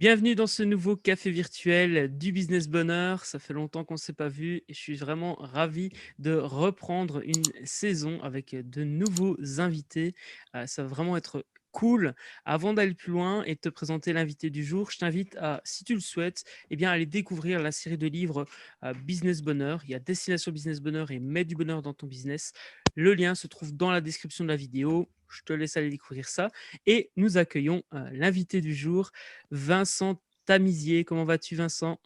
Bienvenue dans ce nouveau café virtuel du Business Bonheur. Ça fait longtemps qu'on ne s'est pas vu et je suis vraiment ravi de reprendre une saison avec de nouveaux invités. Ça va vraiment être cool. Avant d'aller plus loin et de te présenter l'invité du jour, je t'invite à, si tu le souhaites, aller découvrir la série de livres Business Bonheur. Il y a Destination Business Bonheur et Mets du bonheur dans ton business. Le lien se trouve dans la description de la vidéo. Je te laisse aller découvrir ça. Et nous accueillons l'invité du jour. Vincent Tamizier. Comment vas-tu, Vincent?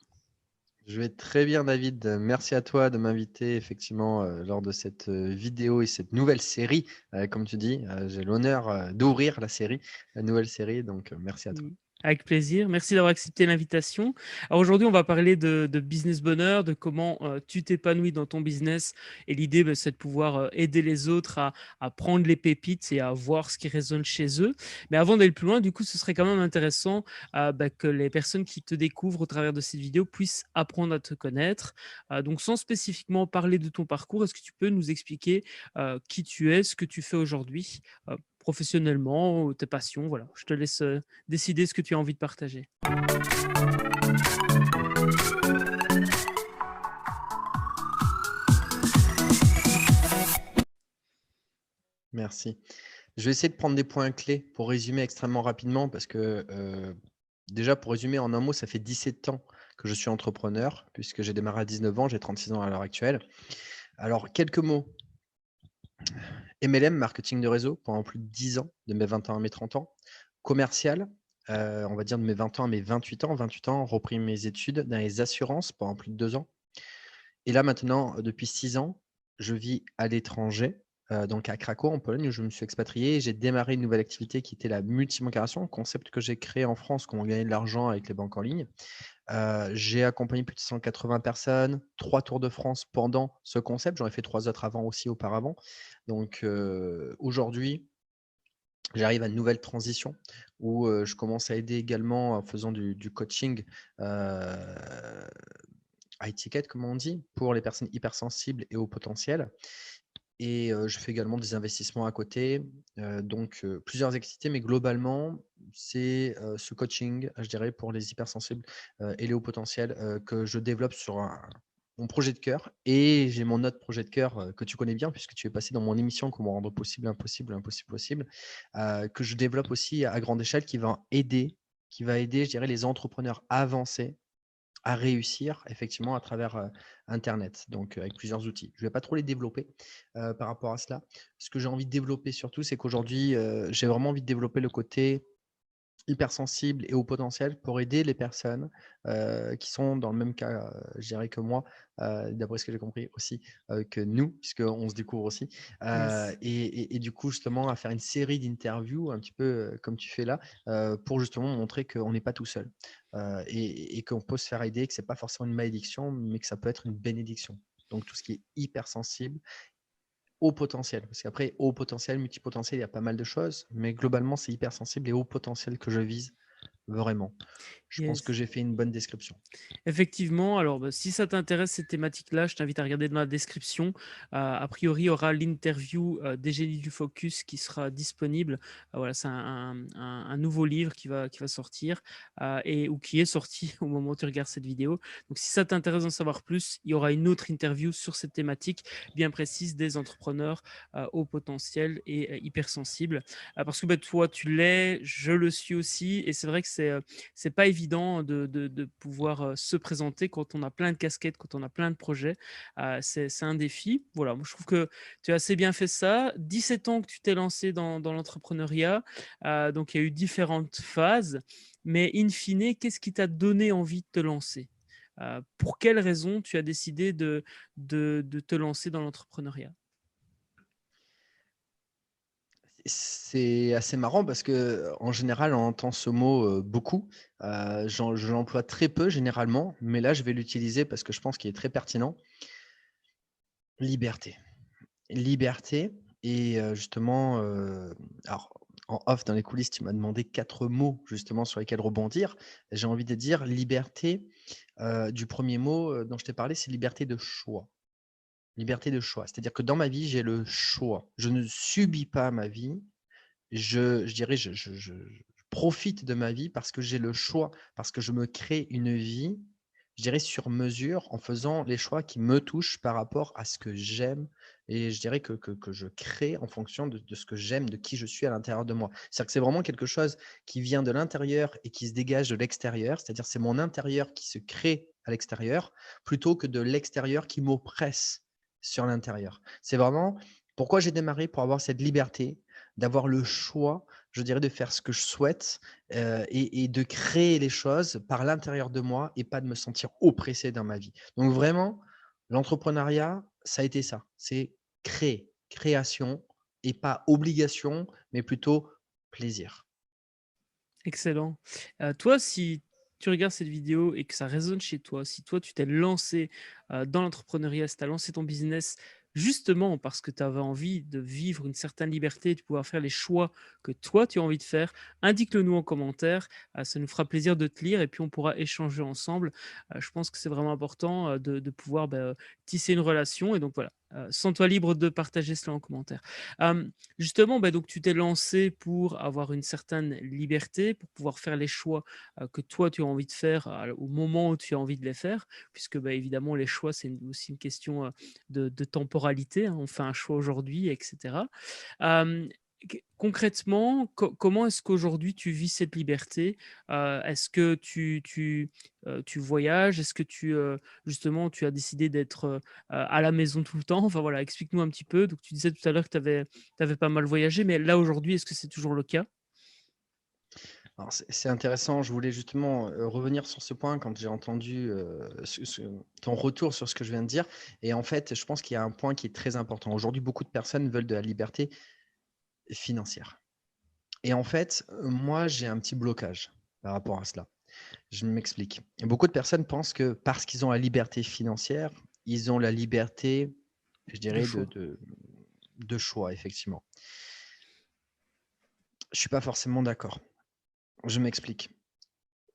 Je vais très bien, David. Merci à toi de m'inviter effectivement lors de cette vidéo et cette nouvelle série. Comme tu dis, j'ai l'honneur d'ouvrir la nouvelle série. Donc, merci à toi. Mmh. Avec plaisir. Merci d'avoir accepté l'invitation. Alors aujourd'hui, on va parler de business bonheur, de comment tu t'épanouis dans ton business. Et l'idée, c'est de pouvoir aider les autres à prendre les pépites et à voir ce qui résonne chez eux. Mais avant d'aller plus loin, du coup, ce serait quand même intéressant que les personnes qui te découvrent au travers de cette vidéo puissent apprendre à te connaître. Donc, sans spécifiquement parler de ton parcours, est-ce que tu peux nous expliquer qui tu es, ce que tu fais aujourd'hui, professionnellement, tes passions? Voilà, je te laisse décider ce que tu as envie de partager. Merci. Je vais essayer de prendre des points clés pour résumer extrêmement rapidement parce que déjà, pour résumer en un mot, ça fait 17 ans que je suis entrepreneur puisque j'ai démarré à 19 ans, j'ai 36 ans à l'heure actuelle. Alors, quelques mots. MLM, marketing de réseau, pendant plus de 10 ans, de mes 20 ans à mes 30 ans. Commercial, on va dire de mes 20 ans à mes 28 ans. 28 ans, repris mes études dans les assurances pendant plus de 2 ans. Et là maintenant, depuis 6 ans, je vis à l'étranger, donc à Cracow, en Pologne, où je me suis expatrié. J'ai démarré une nouvelle activité qui était la multibancarisation, un concept que j'ai créé en France, comment gagner de l'argent avec les banques en ligne. J'ai accompagné plus de 180 personnes, 3 tours de France pendant ce concept. J'en ai fait 3 autres avant aussi auparavant. Donc, aujourd'hui, j'arrive à une nouvelle transition où, je commence à aider également en faisant du coaching, high ticket comme on dit, pour les personnes hypersensibles et haut potentiel et je fais également des investissements à côté, plusieurs activités mais globalement, c'est, ce coaching, je dirais pour les hypersensibles, et les hauts potentiels, que je développe sur mon projet de cœur et j'ai mon autre projet de cœur, que tu connais bien puisque tu es passé dans mon émission «Comment rendre possible impossible, impossible possible», que je développe aussi à grande échelle qui va aider, je dirais, les entrepreneurs avancés à réussir effectivement à travers, internet, donc avec plusieurs outils. Je ne vais pas trop les développer, par rapport à cela. Ce que j'ai envie de développer surtout, c'est qu'aujourd'hui, j'ai vraiment envie de développer le côté hypersensible et haut potentiel pour aider les personnes, qui sont dans le même cas, je dirais que moi, d'après ce que j'ai compris aussi, que nous, puisqu'on se découvre aussi, Yes. et du coup justement à faire une série d'interviews un petit peu, comme tu fais là, pour justement montrer qu'on n'est pas tout seul, et qu'on peut se faire aider, que c'est pas forcément une malédiction, mais que ça peut être une bénédiction. Donc tout ce qui est hypersensible, haut potentiel, parce qu'après haut potentiel, multipotentiel, il y a pas mal de choses, mais globalement, c'est hypersensible et haut potentiel que je vise vraiment. Je pense que Yes. j'ai fait une bonne description. Effectivement, alors si ça t'intéresse cette thématique-là, je t'invite à regarder dans la description. A priori, il y aura l'interview des génies du focus qui sera disponible. Voilà, c'est un nouveau livre qui va sortir ou qui est sorti au moment où tu regardes cette vidéo. Donc si ça t'intéresse d'en savoir plus, il y aura une autre interview sur cette thématique bien précise des entrepreneurs au potentiel et hypersensibles. Parce que toi, tu l'es, je le suis aussi, et c'est vrai que c'est pas évident de pouvoir se présenter quand on a plein de casquettes, quand on a plein de projets. C'est un défi. Voilà, moi, je trouve que tu as assez bien fait ça. 17 ans que tu t'es lancé dans l'entrepreneuriat, donc il y a eu différentes phases, mais in fine, qu'est-ce qui t'a donné envie de te lancer? Pour quelles raisons tu as décidé de te lancer dans l'entrepreneuriat? C'est assez marrant parce que en général, on entend ce mot, beaucoup. Je l'emploie très peu généralement, mais là, je vais l'utiliser parce que je pense qu'il est très pertinent. Liberté. Liberté et justement, alors en off, dans les coulisses, tu m'as demandé 4 mots justement sur lesquels rebondir. J'ai envie de dire liberté, du premier mot, dont je t'ai parlé, c'est liberté de choix. Liberté de choix. C'est-à-dire que dans ma vie, j'ai le choix. Je ne subis pas ma vie. Je dirais, je profite de ma vie parce que j'ai le choix, parce que je me crée une vie, je dirais sur mesure, en faisant les choix qui me touchent par rapport à ce que j'aime et je dirais que je crée en fonction de ce que j'aime, de qui je suis à l'intérieur de moi. C'est-à-dire que c'est vraiment quelque chose qui vient de l'intérieur et qui se dégage de l'extérieur, c'est-à-dire c'est mon intérieur qui se crée à l'extérieur plutôt que de l'extérieur qui m'oppresse sur l'intérieur. C'est vraiment pourquoi j'ai démarré pour avoir cette liberté, d'avoir le choix, je dirais, de faire ce que je souhaite et de créer les choses par l'intérieur de moi et pas de me sentir oppressé dans ma vie. Donc vraiment, l'entrepreneuriat, ça a été ça. C'est créer, création et pas obligation, mais plutôt plaisir. Excellent. Toi, si tu regardes cette vidéo et que ça résonne chez toi, si toi tu t'es lancé, dans l'entrepreneuriat, si tu as lancé ton business justement parce que tu avais envie de vivre une certaine liberté, de pouvoir faire les choix que toi tu as envie de faire, indique-le nous en commentaire, ça nous fera plaisir de te lire et puis on pourra échanger ensemble. Je pense que c'est vraiment important, de pouvoir, tisser une relation et donc voilà, sens-toi libre de partager cela en commentaire. Hem Justement, bah, donc tu t'es lancé pour avoir une certaine liberté, pour pouvoir faire les choix, que toi tu as envie de faire, au moment où tu as envie de les faire, puisque, bah, évidemment les choix c'est aussi une question, de temporalité, hein. On fait un choix aujourd'hui et cetera. Hem, Concrètement, comment est-ce qu'aujourd'hui tu vis cette liberté? Est-ce que tu voyages? Est-ce que justement tu as décidé d'être, à la maison tout le temps? Enfin voilà, explique-nous un petit peu. Donc tu disais tout à l'heure que tu avais pas mal voyagé, mais là aujourd'hui, est-ce que c'est toujours le cas? Alors c'est intéressant, je voulais justement, revenir sur ce point quand j'ai entendu, ton retour sur ce que je viens de dire et en fait, je pense qu'il y a un point qui est très important. Aujourd'hui, beaucoup de personnes veulent de la liberté financière et en fait, moi, j'ai un petit blocage par rapport à cela. Je m'explique. Beaucoup de personnes pensent que parce qu'ils ont la liberté financière, ils ont la liberté, je De dirais choix. de choix, effectivement. Je suis pas forcément d'accord. Je m'explique.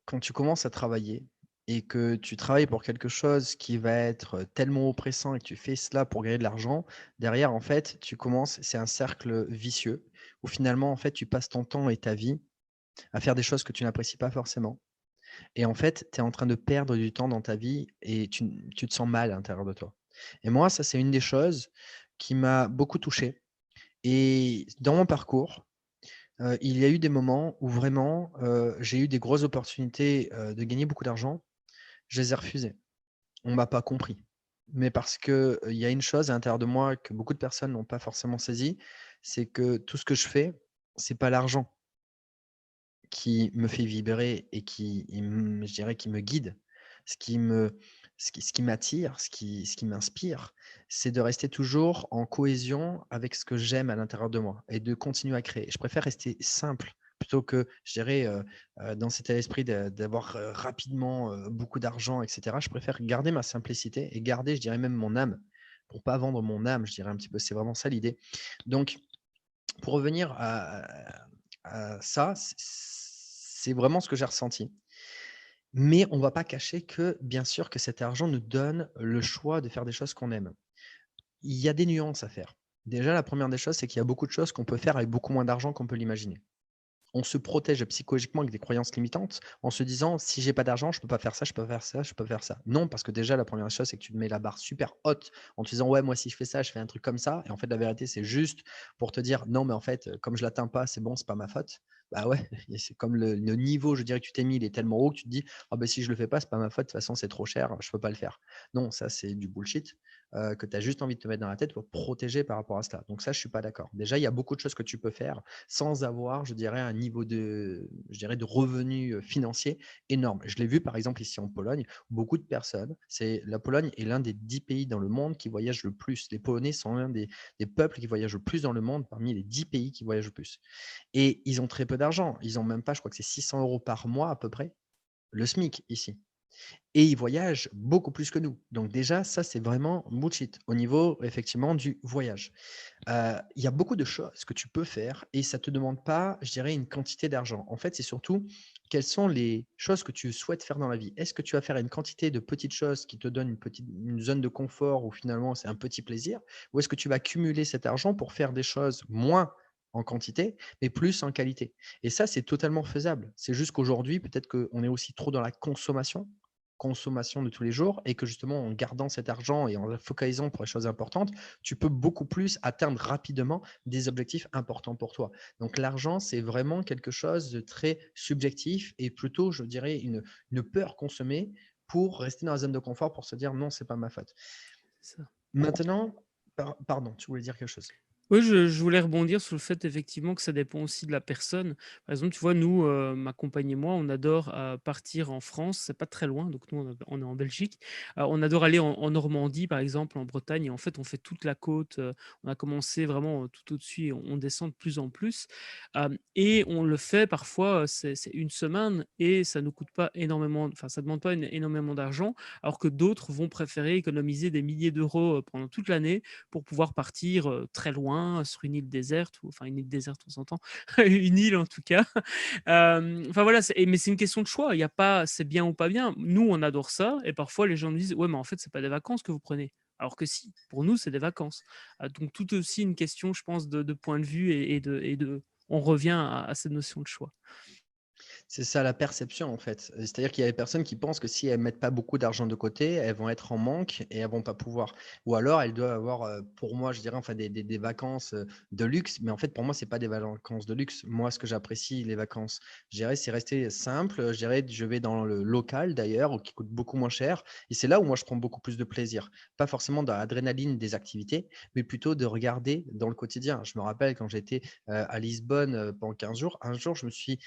Quand tu commences à travailler et que tu travailles pour quelque chose qui va être tellement oppressant et que tu fais cela pour gagner de l'argent, derrière, en fait, tu commences c'est un cercle vicieux où finalement, en fait, tu passes ton temps et ta vie à faire des choses que tu n'apprécies pas forcément et en fait, tu es en train de perdre du temps dans ta vie et tu te sens mal à l'intérieur de toi et moi, ça, c'est une des choses qui m'a beaucoup touché et dans mon parcours, il y a eu des moments où vraiment, j'ai eu des grosses opportunités, de gagner beaucoup d'argent. Je les ai refusés. On m'a pas compris. Mais parce que, il y a une chose à l'intérieur de moi que beaucoup de personnes n'ont pas forcément saisie, c'est que tout ce que je fais, c'est pas l'argent qui me fait vibrer et je dirais qui me guide. Ce qui me ce qui m'attire, ce qui m'inspire, c'est de rester toujours en cohésion avec ce que j'aime à l'intérieur de moi et de continuer à créer. Je préfère rester simple plutôt que, je dirais, dans cet état d'esprit d'avoir, rapidement, beaucoup d'argent et cetera. Je préfère garder ma simplicité et garder, je dirais même mon âme, pour pas vendre mon âme, je dirais un petit peu. C'est vraiment ça l'idée. Donc pour revenir à ça, c'est vraiment ce que j'ai ressenti. Mais on va pas cacher que, bien sûr, que cet argent nous donne le choix de faire des choses qu'on aime. Il y a des nuances à faire. Déjà, la première des choses, c'est qu'il y a beaucoup de choses qu'on peut faire avec beaucoup moins d'argent qu'on peut l'imaginer. On se protège psychologiquement avec des croyances limitantes en se disant: «Si j'ai pas d'argent, je peux pas faire ça, je peux pas faire ça, je peux pas faire ça». Non, parce que déjà la première chose, c'est que tu te mets la barre super haute en te disant: «Ouais, moi si je fais ça, je fais un truc comme ça» et en fait la vérité, c'est juste pour te dire: «Non, mais en fait, comme je l'atteins pas, c'est bon, c'est pas ma faute». Bah ouais, et c'est comme le niveau, je dirais que tu t'es mis, il est tellement haut que tu te dis: «Ah bah si je le fais pas, c'est pas ma faute, de toute façon c'est trop cher, je peux pas le faire». Non, ça c'est du bullshit, que tu as juste envie de te mettre dans la tête pour te protéger par rapport à cela. Donc ça, je suis pas d'accord. Déjà, il y a beaucoup de choses que tu peux faire sans avoir, je dirais, un niveau je dirais, de revenus financiers énorme. Je l'ai vu par exemple ici en Pologne, beaucoup de personnes, la Pologne est l'un des 10 pays dans le monde qui voyagent le plus. Les Polonais sont l'un des peuples qui voyagent le plus dans le monde parmi les 10 pays qui voyagent le plus. Et ils ont très peu d'argent. Ils ont même pas, je crois que c'est 600 euros par mois à peu près, le SMIC ici. Et ils voyagent beaucoup plus que nous. Donc déjà, ça, c'est vraiment bullshit au niveau effectivement du voyage. Il y a beaucoup de choses que tu peux faire et ça te demande pas, je dirais, une quantité d'argent. En fait, c'est surtout quelles sont les choses que tu souhaites faire dans la vie. Est-ce que tu vas faire une quantité de petites choses qui te donnent une zone de confort où finalement c'est un petit plaisir? Ou est-ce que tu vas cumuler cet argent pour faire des choses moins, en quantité, mais plus en qualité. Et ça, c'est totalement faisable. C'est juste qu'aujourd'hui, peut-être qu'on est aussi trop dans la consommation de tous les jours et que justement, en gardant cet argent et en le focalisant pour les choses importantes, tu peux beaucoup plus atteindre rapidement des objectifs importants pour toi. Donc l'argent, c'est vraiment quelque chose de très subjectif et plutôt, je dirais, une peur consommée pour rester dans la zone de confort, pour se dire: «Non, c'est pas ma faute». C'est ça. Maintenant pardon, tu voulais dire quelque chose? Oui, je voulais rebondir sur le fait effectivement que ça dépend aussi de la personne. Par exemple, tu vois, nous, ma compagne et moi, on adore, partir en France, c'est pas très loin, donc nous, on est en Belgique. On adore aller en Normandie, par exemple, en Bretagne et en fait, on fait toute la côte, on a commencé vraiment, tout au-dessus et on descend de plus en plus, et on le fait parfois, c'est 1 semaine et ça nous coûte pas énormément enfin, ça demande pas énormément d'argent, alors que d'autres vont préférer économiser des milliers d'euros, pendant toute l'année pour pouvoir partir, très loin, sur une île déserte ou enfin une île déserte, on s'entend, une île en tout cas. Enfin voilà, mais c'est une question de choix. Il y a pas c'est bien ou pas bien. Nous, on adore ça et parfois les gens nous disent: «Ouais, mais en fait, c'est pas des vacances que vous prenez». Alors que si, pour nous, c'est des vacances. Donc tout aussi une question, je pense, de point de vue et de on revient à cette notion de choix. C'est ça la perception en fait. C'est-à-dire qu'il y a des personnes qui pensent que si elles mettent pas beaucoup d'argent de côté, elles vont être en manque et elles vont pas pouvoir. Ou alors elles doivent avoir, pour moi, je dirais, enfin des vacances, de luxe. Mais en fait, pour moi, c'est pas des vacances de luxe. Moi, ce que j'apprécie les vacances, je dirais, c'est rester simple. Je dirais, je vais dans le local d'ailleurs, ou qui coûte beaucoup moins cher. Et c'est là où moi je prends beaucoup plus de plaisir. Pas forcément dans l'adrénaline des activités, mais plutôt de regarder dans le quotidien. Je me rappelle quand j'étais, à Lisbonne, pendant 15 jours, un jour, je me suis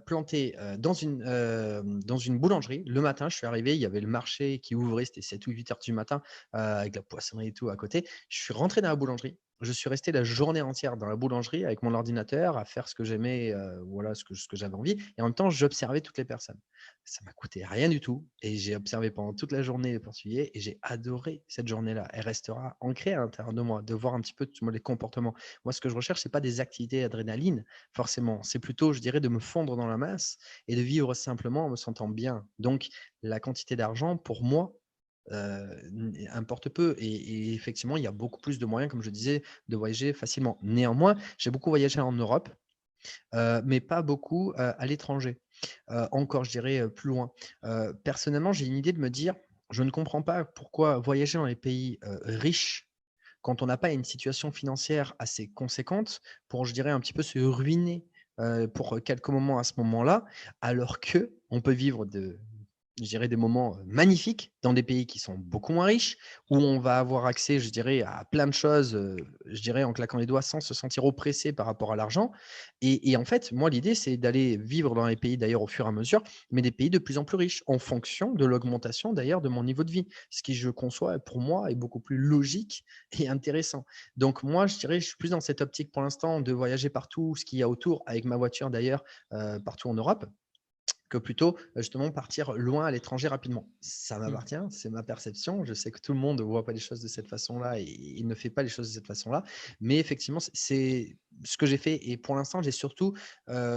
planté dans une boulangerie. Le matin, je suis arrivé, il y avait le marché qui ouvrait, c'était 7 ou 8 heures du matin, avec la poissonnerie et tout à côté. Je suis rentré dans la boulangerie. Je suis resté la journée entière dans la boulangerie avec mon ordinateur à faire ce que j'aimais, voilà, ce que j'avais envie. Et en même temps, j'observais toutes les personnes. Ça m'a coûté rien du tout et j'ai observé pendant toute la journée les portugais et j'ai adoré cette journée-là. Elle restera ancrée à l'intérieur de moi, de voir un petit peu les comportements. Moi, ce que je recherche, c'est pas des activités adrénaline, forcément. C'est plutôt, je dirais, de me fondre dans la masse et de vivre simplement en me sentant bien. Donc, la quantité d'argent, pour moi, importe peu. Et effectivement, il y a beaucoup plus de moyens, comme je disais, de voyager facilement. Néanmoins, j'ai beaucoup voyagé en Europe, mais pas beaucoup à l'étranger. Encore, je dirais, plus loin. Personnellement, j'ai une idée de me dire, je ne comprends pas pourquoi voyager dans les pays riches quand on n'a pas une situation financière assez conséquente pour, je dirais, un petit peu se ruiner, pour quelques moments à ce moment-là, alors qu'on peut vivre je dirais des moments, magnifiques dans des pays qui sont beaucoup moins riches, où on va avoir accès, je dirais, à plein de choses, je dirais en claquant les doigts sans se sentir oppressé par rapport à l'argent. Et en fait, moi, l'idée, c'est d'aller vivre dans les pays d'ailleurs au fur et à mesure, mais des pays de plus en plus riches, en fonction de l'augmentation d'ailleurs de mon niveau de vie. Ce qui, je conçois, pour moi, est beaucoup plus logique et intéressant. Donc moi, je dirais, je suis plus dans cette optique pour l'instant de voyager partout, ce qu'il y a autour, avec ma voiture d'ailleurs, partout en Europe, que plutôt, justement partir loin à l'étranger rapidement. Ça Mmh. m'appartient, c'est ma perception. Je sais que tout le monde ne voit pas les choses de cette façon-là et il ne fait pas les choses de cette façon-là. Mais effectivement, c'est ce que j'ai fait et pour l'instant, j'ai surtout,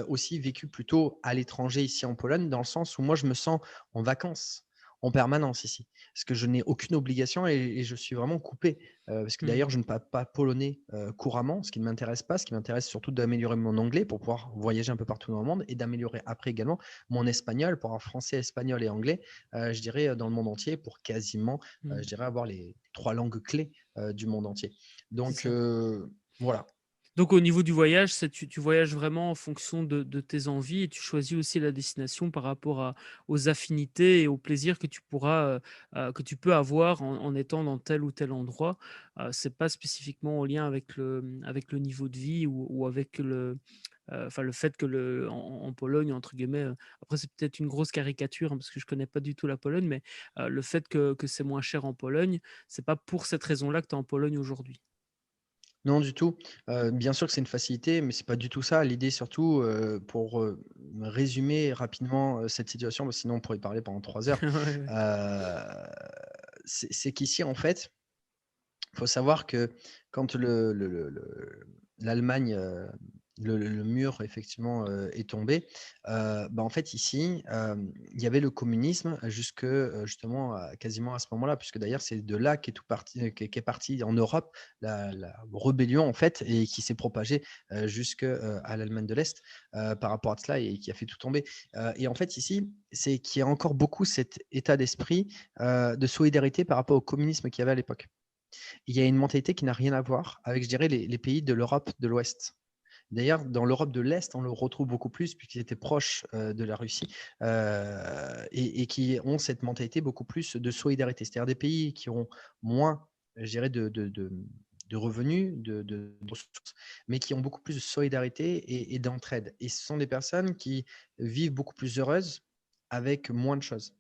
aussi vécu plutôt à l'étranger ici en Pologne, dans le sens où moi je me sens en vacances en permanence ici. Parce que je n'ai aucune obligation et je suis vraiment coupé, parce que Mmh. d'ailleurs je ne parle pas polonais, couramment, ce qui ne m'intéresse pas. Ce qui m'intéresse surtout d'améliorer mon anglais pour pouvoir voyager un peu partout dans le monde et d'améliorer après également mon espagnol pour avoir français, espagnol et anglais, je dirais, dans le monde entier pour quasiment, je Mmh. dirais avoir les 3 langues clés, du monde entier. C'est Donc ça. voilà. Donc au niveau du voyage, c'est tu voyages vraiment en fonction de tes envies et tu choisis aussi la destination par rapport aux affinités et aux plaisirs que tu pourras, que tu peux avoir en étant dans tel ou tel endroit. C'est pas spécifiquement en lien avec le niveau de vie ou avec enfin le fait que en Pologne entre guillemets, après c'est peut-être une grosse caricature, hein, parce que je connais pas du tout la Pologne, mais, le fait que c'est moins cher en Pologne, c'est pas pour cette raison-là que tu es en Pologne aujourd'hui. Non, du tout. Bien sûr que c'est une facilité, mais c'est pas du tout ça. L'idée surtout, pour, résumer rapidement, cette situation, parce que sinon on pourrait parler pendant 3 heures, Ouais, ouais. heu, c'est qu'ici, en fait, il faut savoir que quand l'Allemagne, le mur effectivement est tombé, en fait ici, il y avait le communisme jusque justement quasiment à ce moment-là, puisque d'ailleurs c'est de là qu'est tout parti, qu'est parti en Europe la rébellion en fait et qui s'est propagée jusque à l'Allemagne de l'Est par rapport à cela et qui a fait tout tomber. Et en fait ici, c'est qu'il y a encore beaucoup cet état d'esprit de solidarité par rapport au communisme qu'il y avait à l'époque. Il y a une mentalité qui n'a rien à voir avec, je dirais, les pays de l'Europe de l'Ouest. D'ailleurs, dans l'Europe de l'Est, on le retrouve beaucoup plus puisqu'ils étaient proches de la Russie et qui ont cette mentalité beaucoup plus de solidarité. C'est-à-dire des pays qui ont moins, je dirais, de revenus, de ressources, mais qui ont beaucoup plus de solidarité et d'entraide. Et ce sont des personnes qui vivent beaucoup plus heureuses avec moins de choses.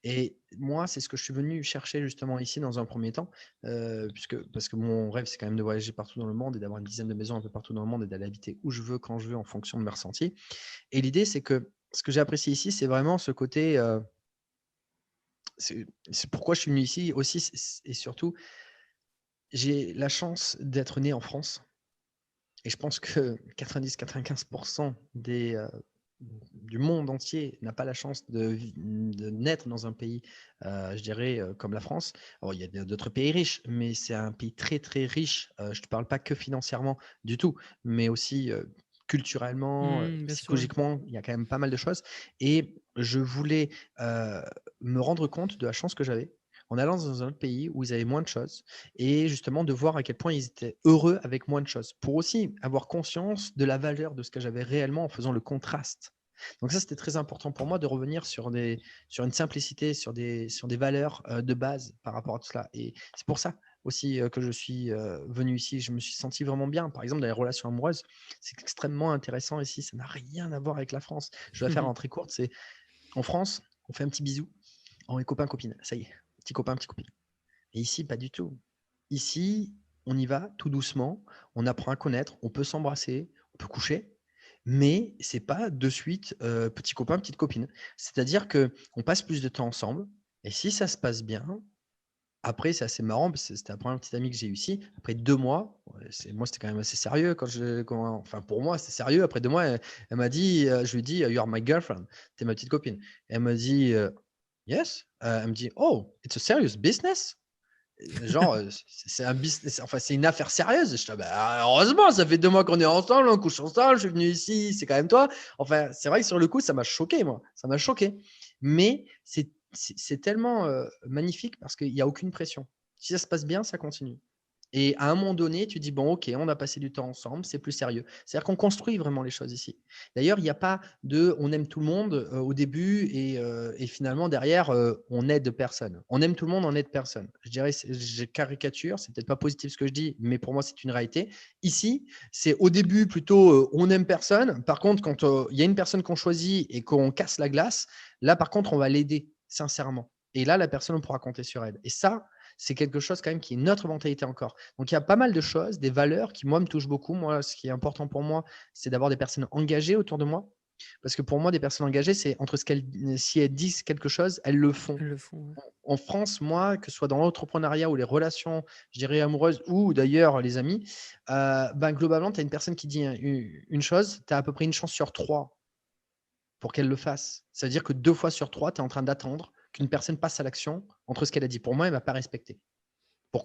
Et moi, c'est ce que je suis venu chercher justement ici dans un premier temps, parce que mon rêve, c'est quand même de voyager partout dans le monde et d'avoir une dizaine de maisons un peu partout dans le monde et d'aller habiter où je veux, quand je veux, en fonction de mes ressentis. Et l'idée, c'est que ce que j'ai apprécié ici, c'est vraiment ce côté, c'est pourquoi je suis venu ici aussi, et surtout, j'ai la chance d'être né en France. Et je pense que 90-95% du monde entier n'a pas la chance de naître dans un pays, je dirais, comme la France. Alors, il y a d'autres pays riches, mais c'est un pays très, très riche. Je ne te parle pas que financièrement du tout, mais aussi culturellement, Bien sûr, oui. psychologiquement, il y a quand même pas mal de choses. Et je voulais me rendre compte de la chance que j'avais en allant dans un autre pays où ils avaient moins de choses et justement de voir à quel point ils étaient heureux avec moins de choses, pour aussi avoir conscience de la valeur de ce que j'avais réellement en faisant le contraste. Donc ça, c'était très important pour moi de revenir sur une simplicité, sur des valeurs de base par rapport à tout cela. Et c'est pour ça aussi que je suis venu ici. Je me suis senti vraiment bien. Par exemple, dans les relations amoureuses, c'est extrêmement intéressant ici. Ça n'a rien à voir avec la France. Je vais faire en très courte. C'est en France, on fait un petit bisou. On est copain, copine. Ça y est, petit copain, petite copine. Et ici, pas du tout. Ici, on y va tout doucement, on apprend à connaître, on peut s'embrasser, on peut coucher, mais c'est pas de suite petit copain, petite copine. C'est-à-dire que on passe plus de temps ensemble et si ça se passe bien, après c'est assez marrant parce que c'était la première petite amie que j'ai eue ici. Après 2 mois, moi c'était quand même assez sérieux enfin pour moi c'était sérieux. Après 2 mois, elle m'a dit, je lui ai dit: «You are my girlfriend», tu ma petite copine. Elle m'a dit: «Yes». Elle me dit: «Oh, it's a serious business?» Genre, c'est un business, enfin, c'est une affaire sérieuse. Je dis: «Bah, heureusement, ça fait 2 mois qu'on est ensemble, on couche ensemble, je suis venu ici, c'est quand même toi». Enfin, c'est vrai que sur le coup, ça m'a choqué, moi, ça m'a choqué. Mais c'est tellement, magnifique parce qu'il y a aucune pression. Si ça se passe bien, ça continue. Et à un moment donné, tu dis: «Bon, OK, on a passé du temps ensemble, c'est plus sérieux». C'est-à-dire qu'on construit vraiment les choses ici. D'ailleurs, il y a pas de on aime tout le monde, au début et finalement derrière, on n'aide personne. On aime tout le monde, on n'aide personne. Je dirais, je caricature, c'est peut-être pas positif ce que je dis, mais pour moi, c'est une réalité. Ici, c'est au début plutôt, on n'aime personne. Par contre, quand, il y a une personne qu'on choisit et qu'on casse la glace, là, par contre, on va l'aider sincèrement. Et là, la personne, on pourra compter sur elle. Et ça, c'est quelque chose quand même qui est notre mentalité encore. Donc il y a pas mal de choses, des valeurs qui moi me touchent beaucoup. Moi, ce qui est important pour moi, c'est d'avoir des personnes engagées autour de moi. Parce que pour moi, des personnes engagées, c'est entre si elles disent quelque chose, elles le font. Elles le font, ouais. En France, moi, que ce soit dans l'entrepreneuriat ou les relations, je dirais amoureuses ou d'ailleurs les amis, globalement, tu as une personne qui dit une chose, tu as à peu près une chance sur trois pour qu'elle le fasse. Ça veut dire que 2 fois sur 3, tu es en train d'attendre qu'une personne passe à l'action entre ce qu'elle a dit. Pour moi, elle ne m'a pas respecté.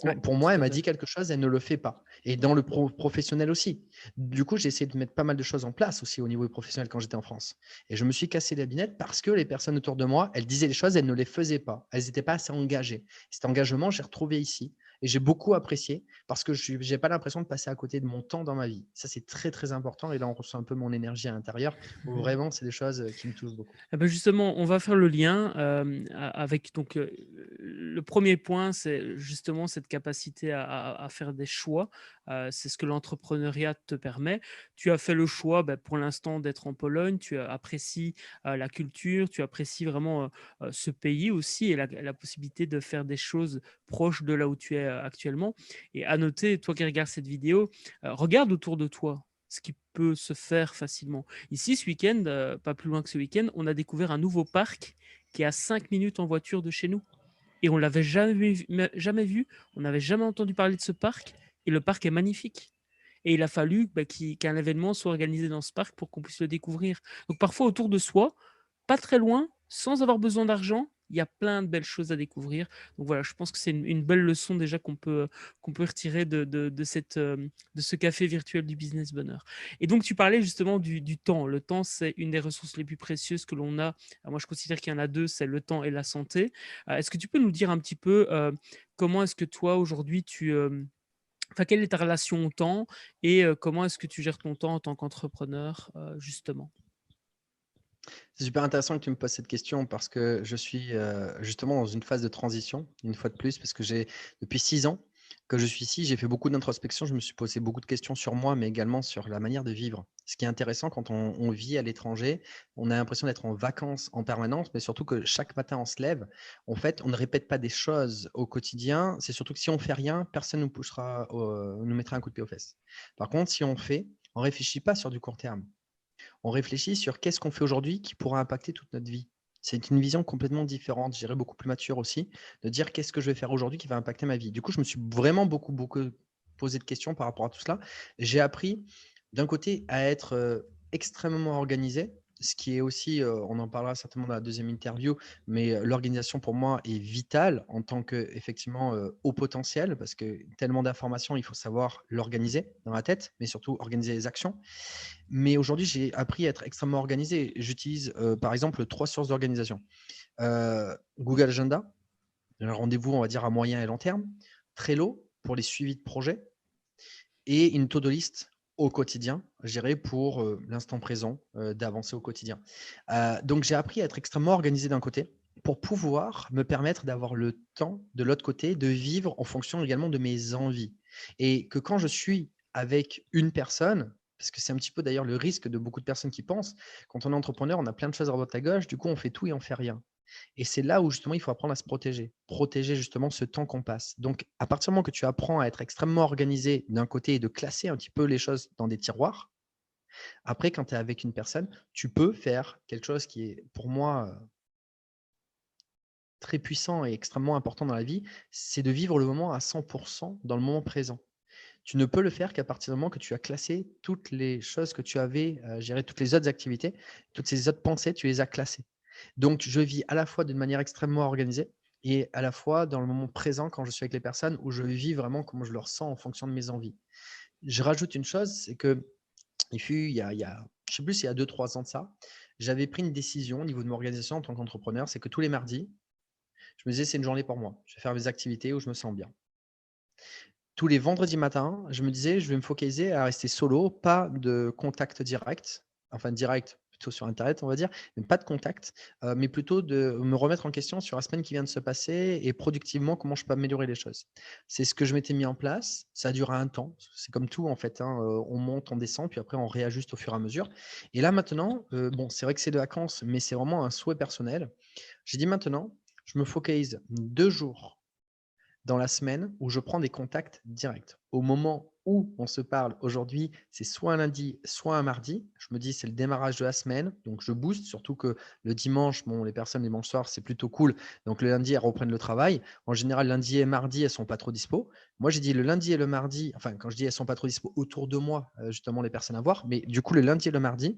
Ouais, Pour moi, elle tout à m'a fait. dit quelque chose, elle ne le fait pas. Et dans le professionnel aussi. Du coup, j'ai essayé de mettre pas mal de choses en place aussi au niveau professionnel quand j'étais en France. Et je me suis cassé la binette parce que les personnes autour de moi, elles disaient les choses, elles ne les faisaient pas. Elles n'étaient pas assez engagées. Cet engagement, j'ai retrouvé ici. Et j'ai beaucoup apprécié parce que je n'ai pas l'impression de passer à côté de mon temps dans ma vie. Ça, c'est très, très important. Et là, on ressent un peu mon énergie à l'intérieur. Où vraiment, c'est des choses qui me touchent beaucoup. Eh ben justement, on va faire le lien avec donc le premier point, c'est justement cette capacité à faire des choix. C'est ce que l'entrepreneuriat te permet. Tu as fait le choix, pour l'instant, d'être en Pologne. Tu apprécies la culture, tu apprécies vraiment ce pays aussi et la possibilité de faire des choses proches de là où tu es actuellement. Et à noter, toi qui regardes cette vidéo, regarde autour de toi ce qui peut se faire facilement. Ici, ce week-end, pas plus loin que ce week-end, on a découvert un nouveau parc qui est à 5 minutes en voiture de chez nous. Et on l'avait jamais vu, on n'avait jamais entendu parler de ce parc. Et le parc est magnifique. et il a fallu qu'un événement soit organisé dans ce parc pour qu'on puisse le découvrir. Donc parfois autour de soi, pas très loin, sans avoir besoin d'argent, il y a plein de belles choses à découvrir. Donc voilà, je pense que c'est une belle leçon déjà qu'on peut retirer de ce café virtuel du business bonheur. Et donc tu parlais justement du temps. Le temps, c'est une des ressources les plus précieuses que l'on a. Alors, moi, je considère qu'il y en a deux, c'est le temps et la santé. Est-ce que tu peux nous dire un petit peu comment est-ce que toi, aujourd'hui, enfin, quelle est ta relation au temps et comment est-ce que tu gères ton temps en tant qu'entrepreneur, justement? C'est super intéressant que tu me poses cette question parce que je suis, justement dans une phase de transition, une fois de plus, parce que j'ai depuis 6 ans que je suis ici, j'ai fait beaucoup d'introspection, je me suis posé beaucoup de questions sur moi, mais également sur la manière de vivre. Ce qui est intéressant quand on vit à l'étranger, on a l'impression d'être en vacances en permanence, mais surtout que chaque matin on se lève, en fait, on ne répète pas des choses au quotidien. C'est surtout que si on fait rien, personne nous poussera nous mettra un coup de pied aux fesses. Par contre, si on fait, on réfléchit pas sur du court terme. On réfléchit sur qu'est-ce qu'on fait aujourd'hui qui pourra impacter toute notre vie. C'est une vision complètement différente, je dirais beaucoup plus mature aussi, de dire qu'est-ce que je vais faire aujourd'hui qui va impacter ma vie. Du coup, je me suis vraiment beaucoup posé de questions par rapport à tout cela. J'ai appris d'un côté à être extrêmement organisé, ce qui est aussi, on en parlera certainement dans la deuxième interview, mais l'organisation pour moi est vitale en tant que effectivement haut potentiel, parce que tellement d'informations, il faut savoir l'organiser dans la tête, mais surtout organiser les actions. Mais aujourd'hui, j'ai appris à être extrêmement organisé. J'utilise, par exemple, 3 sources d'organisation. Google Agenda, un rendez-vous, on va dire, à moyen et long terme. Trello pour les suivis de projets et une to-do list au quotidien, je dirais, pour, l'instant présent, d'avancer au quotidien. Donc j'ai appris à être extrêmement organisé d'un côté, pour pouvoir me permettre d'avoir le temps, de l'autre côté, de vivre en fonction également de mes envies. Et que quand je suis avec une personne, parce que c'est un petit peu d'ailleurs le risque de beaucoup de personnes qui pensent, quand on est entrepreneur, on a plein de choses à droite à gauche, du coup on fait tout et on fait rien. Et c'est là où justement il faut apprendre à se protéger. Protéger justement ce temps qu'on passe. Donc à partir du moment que tu apprends à être extrêmement organisé d'un côté et de classer un petit peu les choses dans des tiroirs, après quand tu es avec une personne, tu peux faire quelque chose qui est pour moi très puissant et extrêmement important dans la vie, c'est de vivre le moment à 100% dans le moment présent. Tu ne peux le faire qu'à partir du moment que tu as classé toutes les choses que tu avais, je dirais toutes les autres activités, toutes ces autres pensées, tu les as classées. Donc je vis à la fois d'une manière extrêmement organisée et à la fois dans le moment présent quand je suis avec les personnes où je vis vraiment comment je le ressens en fonction de mes envies. Je rajoute une chose, c'est que il y a je sais plus, il y a 2-3 ans de ça, j'avais pris une décision au niveau de mon organisation en tant qu'entrepreneur, c'est que tous les mardis, je me disais: «C'est une journée pour moi. Je vais faire mes activités où je me sens bien». Tous les vendredis matins, je me disais: «Je vais me focaliser à rester solo, pas de contact direct», enfin direct, plutôt sur internet, on va dire, mais pas de contact, mais plutôt de me remettre en question sur la semaine qui vient de se passer et productivement, comment je peux améliorer les choses. C'est ce que je m'étais mis en place, ça a duré un temps, c'est comme tout en fait, hein, on monte, on descend, puis après on réajuste au fur et à mesure et là maintenant, bon, c'est vrai que c'est de vacances, mais c'est vraiment un souhait personnel. J'ai dit: «Maintenant, je me focalise 2 jours dans la semaine où je prends des contacts directs. Au moment où on se parle aujourd'hui, c'est soit un lundi, soit un mardi. Je me dis, c'est le démarrage de la semaine, donc je booste, surtout que le dimanche, bon, les personnes dimanche soir, c'est plutôt cool. Donc le lundi, elles reprennent le travail. En général, lundi et mardi, elles sont pas trop dispo. Moi, j'ai dit le lundi et le mardi, enfin, quand je dis elles sont pas trop dispo autour de moi, justement, les personnes à voir, mais du coup, le lundi et le mardi,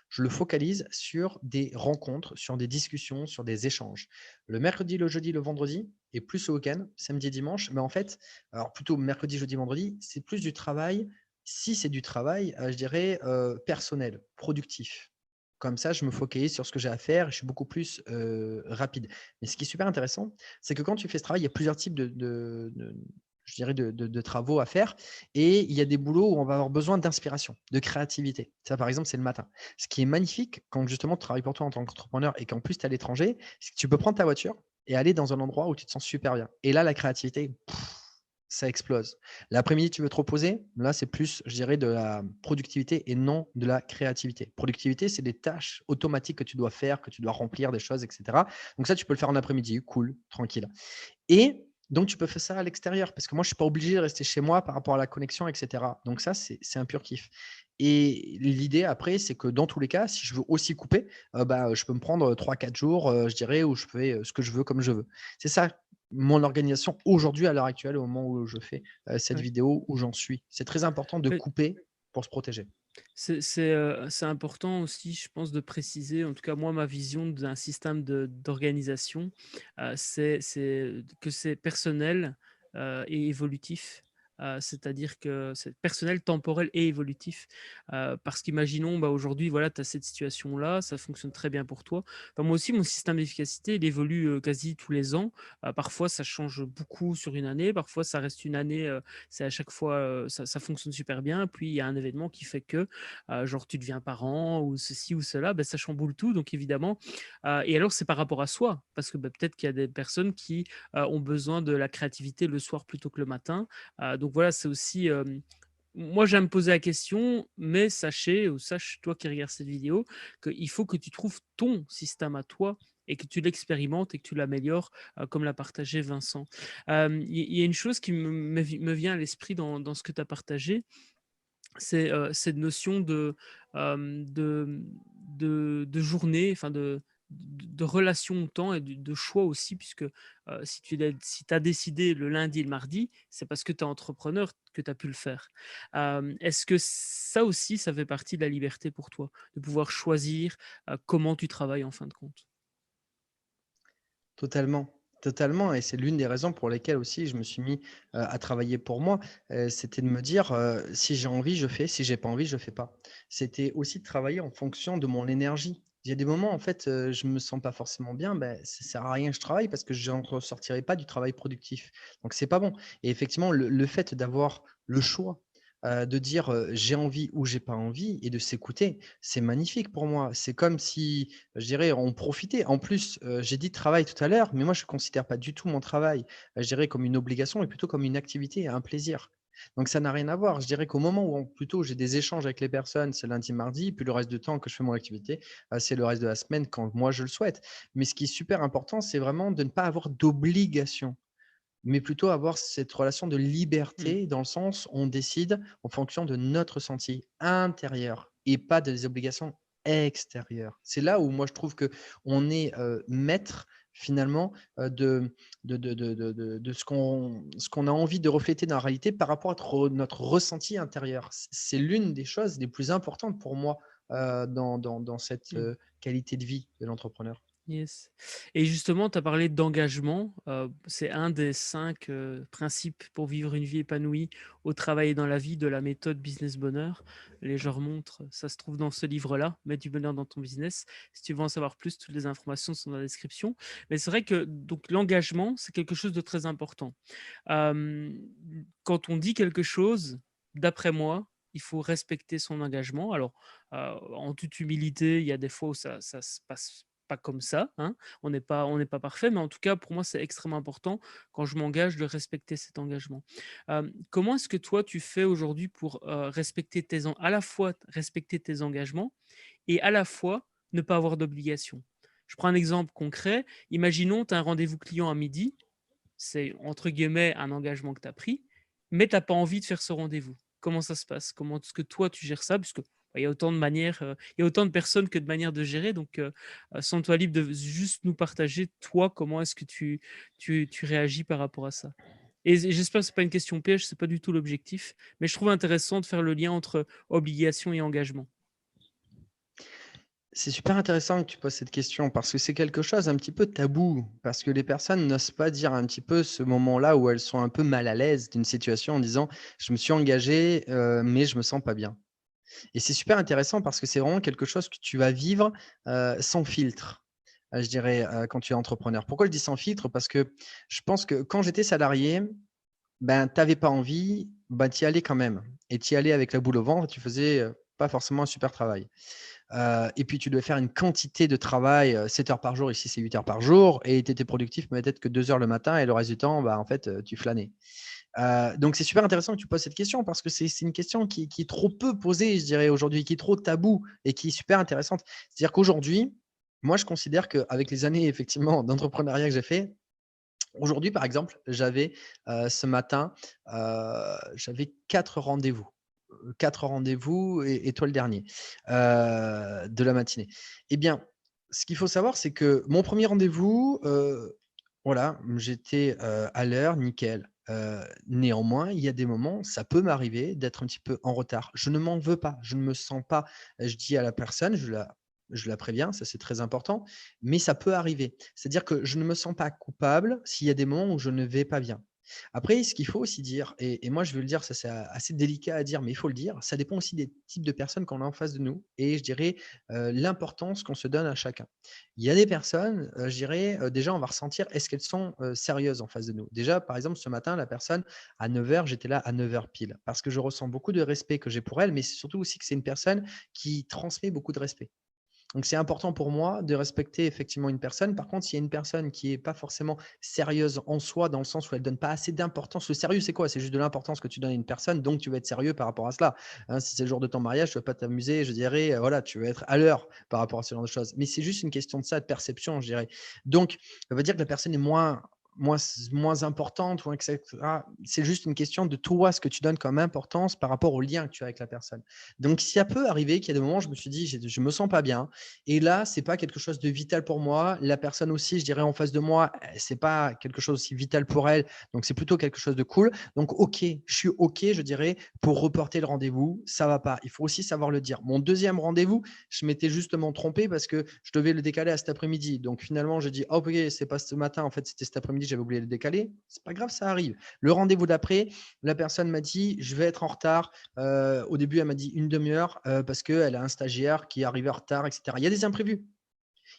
je le focalise sur des rencontres, sur des discussions, sur des échanges. Le mercredi, le jeudi, le vendredi et plus le week-end, samedi et dimanche. Mais en fait, alors plutôt mercredi, jeudi, vendredi, c'est plus du travail. Si c'est du travail, je dirais personnel, productif. Comme ça, je me focalise sur ce que j'ai à faire et je suis beaucoup plus rapide. Mais ce qui est super intéressant, c'est que quand tu fais ce travail, il y a plusieurs types je dirais de travaux à faire. Et il y a des boulots où on va avoir besoin d'inspiration, de créativité. Ça, par exemple, c'est le matin. Ce qui est magnifique quand justement tu travailles pour toi en tant qu'entrepreneur et qu'en plus tu es à l'étranger, c'est que tu peux prendre ta voiture et aller dans un endroit où tu te sens super bien. Et là, la créativité, ça explose. L'après-midi, tu veux te reposer. Là, c'est plus, je dirais, de la productivité et non de la créativité. Productivité, c'est des tâches automatiques que tu dois faire, que tu dois remplir des choses, etc. Donc ça, tu peux le faire en après-midi, cool, tranquille. Et donc, tu peux faire ça à l'extérieur parce que moi, je ne suis pas obligé de rester chez moi par rapport à la connexion, etc. Donc, ça, c'est un pur kiff. Et l'idée après, c'est que dans tous les cas, si je veux aussi couper, je peux me prendre 3-4 jours, je dirais, où je fais ce que je veux comme je veux. C'est ça mon organisation aujourd'hui, à l'heure actuelle, au moment où je fais cette Ouais. vidéo, où j'en suis. C'est très important de Ouais. couper pour se protéger. C'est important aussi, je pense, de préciser, en tout cas moi, ma vision d'un système d'organisation, c'est que c'est personnel et évolutif. C'est-à-dire que c'est personnel, temporel et évolutif. Parce qu'imaginons, bah, aujourd'hui, voilà, tu as cette situation-là, ça fonctionne très bien pour toi. Enfin, moi aussi, mon système d'efficacité, il évolue quasi tous les ans. Parfois, ça change beaucoup sur une année, parfois, ça reste une année, c'est à chaque fois, ça fonctionne super bien. Puis, il y a un événement qui fait que genre tu deviens parent ou ceci ou cela, ben ça chamboule tout. Donc évidemment, et alors c'est par rapport à soi, parce que bah, peut-être qu'il y a des personnes qui ont besoin de la créativité le soir plutôt que le matin. Donc voilà, c'est aussi moi, j'aime poser la question, mais sachez, ou sache toi qui regardes cette vidéo, qu'il faut que tu trouves ton système à toi et que tu l'expérimentes et que tu l'améliores, comme l'a partagé Vincent. Il y a une chose qui me vient à l'esprit dans ce que tu as partagé, c'est, cette notion de journée, enfin de relation au temps et de choix aussi puisque, si tu as décidé le lundi et le mardi, c'est parce que tu es entrepreneur que tu as pu le faire. Est-ce que ça aussi, ça fait partie de la liberté pour toi? De pouvoir choisir, comment tu travailles en fin de compte? Totalement, totalement et c'est l'une des raisons pour lesquelles aussi je me suis mis, à travailler pour moi. C'était de me dire, «Si j'ai envie, je fais, si j'ai pas envie, je fais pas». C'était aussi de travailler en fonction de mon énergie. Il y a des moments, en fait, je me sens pas forcément bien, ben, ça sert à rien que je travaille parce que j'en ressortirai pas du travail productif. Donc c'est pas bon et effectivement, le fait d'avoir le choix, de dire, «J'ai envie» ou «J'ai pas envie» et de s'écouter, c'est magnifique pour moi. C'est comme si je dirais, en profiter. En plus, j'ai dit travail tout à l'heure, mais moi je ne considère pas du tout mon travail, je dirais comme une obligation, mais plutôt comme une activité et un plaisir. Donc ça n'a rien à voir. Je dirais qu'au moment où plutôt j'ai des échanges avec les personnes, c'est lundi, mardi, puis le reste du temps que je fais mon activité, c'est le reste de la semaine quand moi je le souhaite. Mais ce qui est super important, c'est vraiment de ne pas avoir d'obligation, mais plutôt avoir cette relation de Mmh. liberté dans le sens où on décide en fonction de notre ressenti intérieur et pas des obligations extérieures. C'est là où moi je trouve que on est, maître finalement, de ce qu'on a envie de refléter dans la réalité par rapport à notre ressenti intérieur. C'est l'une des choses les plus importantes pour moi, dans cette, Mmh. qualité de vie de l'entrepreneur. Yes, et justement, tu as parlé d'engagement, c'est un des 5 principes pour vivre une vie épanouie au travail et dans la vie de la méthode Business Bonheur. Les gens remontrent, ça se trouve dans ce livre-là, «Mets du bonheur dans ton business». Si tu veux en savoir plus, toutes les informations sont dans la description. Mais c'est vrai que donc l'engagement, c'est quelque chose de très important. Hem, Quand on dit quelque chose, d'après moi, il faut respecter son engagement. Alors, en toute humilité, il y a des fois où ça se passe pas comme ça, hein. On n'est pas parfait, mais en tout cas, pour moi, c'est extrêmement important, quand je m'engage, de respecter cet engagement. Comment est-ce que toi, tu fais aujourd'hui pour, respecter à la fois respecter tes engagements et à la fois ne pas avoir d'obligation? Je prends un exemple concret. Imaginons, tu as un rendez-vous client à midi, c'est entre guillemets «un engagement» que tu as pris, mais tu as pas envie de faire ce rendez-vous. Comment ça se passe? Comment est-ce que toi tu gères ça? Puisque, bah, il y a autant de manières, il y a autant de personnes que de manières de gérer, donc sens-toi libre de juste nous partager, toi, comment est-ce que tu réagis par rapport à ça? Et j'espère que c'est pas une question piège, c'est pas du tout l'objectif, mais je trouve intéressant de faire le lien entre obligation et engagement. C'est super intéressant que tu poses cette question parce que c'est quelque chose un petit peu tabou, parce que les personnes n'osent pas dire un petit peu ce moment-là où elles sont un peu mal à l'aise d'une situation en disant: «Je me suis engagé, mais je me sens pas bien» et c'est super intéressant parce que c'est vraiment quelque chose que tu vas vivre, sans filtre, je dirais, quand tu es entrepreneur. Pourquoi je dis sans filtre? Parce que je pense que quand j'étais salarié, ben, tu avais pas envie, bah, tu y allais quand même et tu y allais avec la boule au ventre, tu faisais, pas forcément un super travail. Et puis tu devais faire une quantité de travail, 7 heures par jour, ici c'est 8 heures par jour et tu étais productif mais peut-être que 2 heures le matin et le reste du temps, bah, en fait, tu flânais. Donc c'est super intéressant que tu poses cette question parce que c'est une question qui est trop peu posée, je dirais aujourd'hui, qui est trop tabou et qui est super intéressante. C'est-à-dire qu'aujourd'hui, moi je considère qu'avec les années effectivement d'entrepreneuriat que j'ai fait, aujourd'hui par exemple, ce matin, j'avais 4 rendez-vous. 4 rendez-vous et toi le dernier, de la matinée. Eh bien, ce qu'il faut savoir, c'est que mon premier rendez-vous, Voilà, j'étais, à l'heure, nickel. Néanmoins, il y a des moments, ça peut m'arriver d'être un petit peu en retard. Je ne m'en veux pas, je ne me sens pas je dis à la personne, je la préviens, ça c'est très important, mais ça peut arriver. C'est-à-dire que je ne me sens pas coupable s'il y a des moments où je ne vais pas bien. Après, ce qu'il faut aussi dire et moi je veux le dire, ça c'est assez délicat à dire, mais il faut le dire, ça dépend aussi des types de personnes qu'on a en face de nous et je dirais, l'importance qu'on se donne à chacun. Il y a des personnes, je dirais, déjà on va ressentir est-ce qu'elles sont, sérieuses en face de nous? Déjà, par exemple, ce matin, la personne à 9 heures, j'étais là à 9 heures pile parce que je ressens beaucoup de respect que j'ai pour elle, mais c'est surtout aussi que c'est une personne qui transmet beaucoup de respect. Donc c'est important pour moi de respecter effectivement une personne. Par contre, s'il y a une personne qui est pas forcément sérieuse en soi, dans le sens où elle donne pas assez d'importance. Le sérieux, c'est quoi? C'est juste de l'importance que tu donnes à une personne, donc tu vas être sérieux par rapport à cela. Hein, si c'est le jour de ton mariage, tu vas pas t'amuser, je dirais, voilà, tu vas être à l'heure par rapport à ce genre de choses. Mais c'est juste une question de ça, de perception, je dirais. Donc, ça veut dire que la personne est moins moins importante ou et cetera. C'est juste une question de toi, ce que tu donnes comme importance par rapport au lien que tu as avec la personne. Donc ça peut arriver qu'il y a des moments où je me suis dit: Je me sens pas bien» et là, c'est pas quelque chose de vital pour moi. La personne aussi, je dirais en face de moi, c'est pas quelque chose aussi vital pour elle, donc c'est plutôt quelque chose de cool. Donc OK, je suis OK, je dirais, pour reporter le rendez-vous, ça va pas. Il faut aussi savoir le dire. Mon deuxième rendez-vous, je m'étais justement trompé parce que je devais le décaler à cet après-midi. Donc finalement, j'ai dit: «Oh OK, c'est pas ce matin, en fait, c'était cet après-midi, j'avais oublié de le décaler». C'est pas grave, ça arrive. Le rendez-vous d'après, la personne m'a dit: «Je vais être en retard». Au début, elle m'a dit une demi-heure parce qu'elle a un stagiaire qui est arrivé en retard, et cetera. Il y a des imprévus.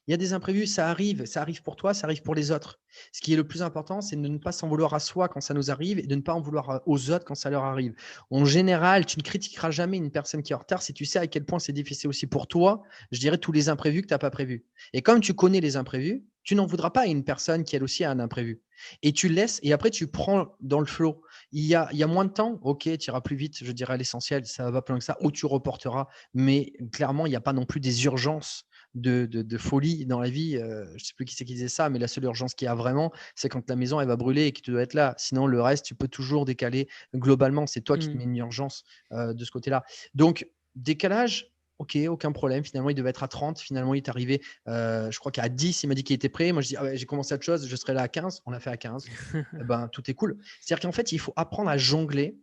Il y a des imprévus, ça arrive pour toi, ça arrive pour les autres. Ce qui est le plus important, c'est de ne pas s'en vouloir à soi quand ça nous arrive et de ne pas en vouloir aux autres quand ça leur arrive. En général, tu ne critiqueras jamais une personne qui est en retard si tu sais à quel point c'est difficile aussi pour toi, je dirais tous les imprévus que tu n'as pas prévus. Et comme tu connais les imprévus, tu n'en voudras pas à une personne qui elle aussi a un imprévu. Et tu laisses, et après tu prends dans le flot. Il y a moins de temps, ok, tu iras plus vite, je dirais à l'essentiel, ça va plus loin que ça, ou tu reporteras, mais clairement, il n'y a pas non plus des urgences de folie dans la vie. Je ne sais plus qui c'est qui disait ça, mais la seule urgence qu'il y a vraiment, c'est quand la maison elle va brûler et que tu dois être là. Sinon, le reste, tu peux toujours décaler. Globalement, c'est toi qui te Mmh. mets une urgence de ce côté-là. Donc, décalage, ok, aucun problème. Finalement, il devait être à 30. Finalement, il est arrivé, je crois qu'à 10, il m'a dit qu'il était prêt. Moi, je dis, ah ouais, j'ai commencé à autre chose, je serai là à 15. On a fait à 15. Eh ben, tout est cool. C'est-à-dire qu'en fait, il faut apprendre à jongler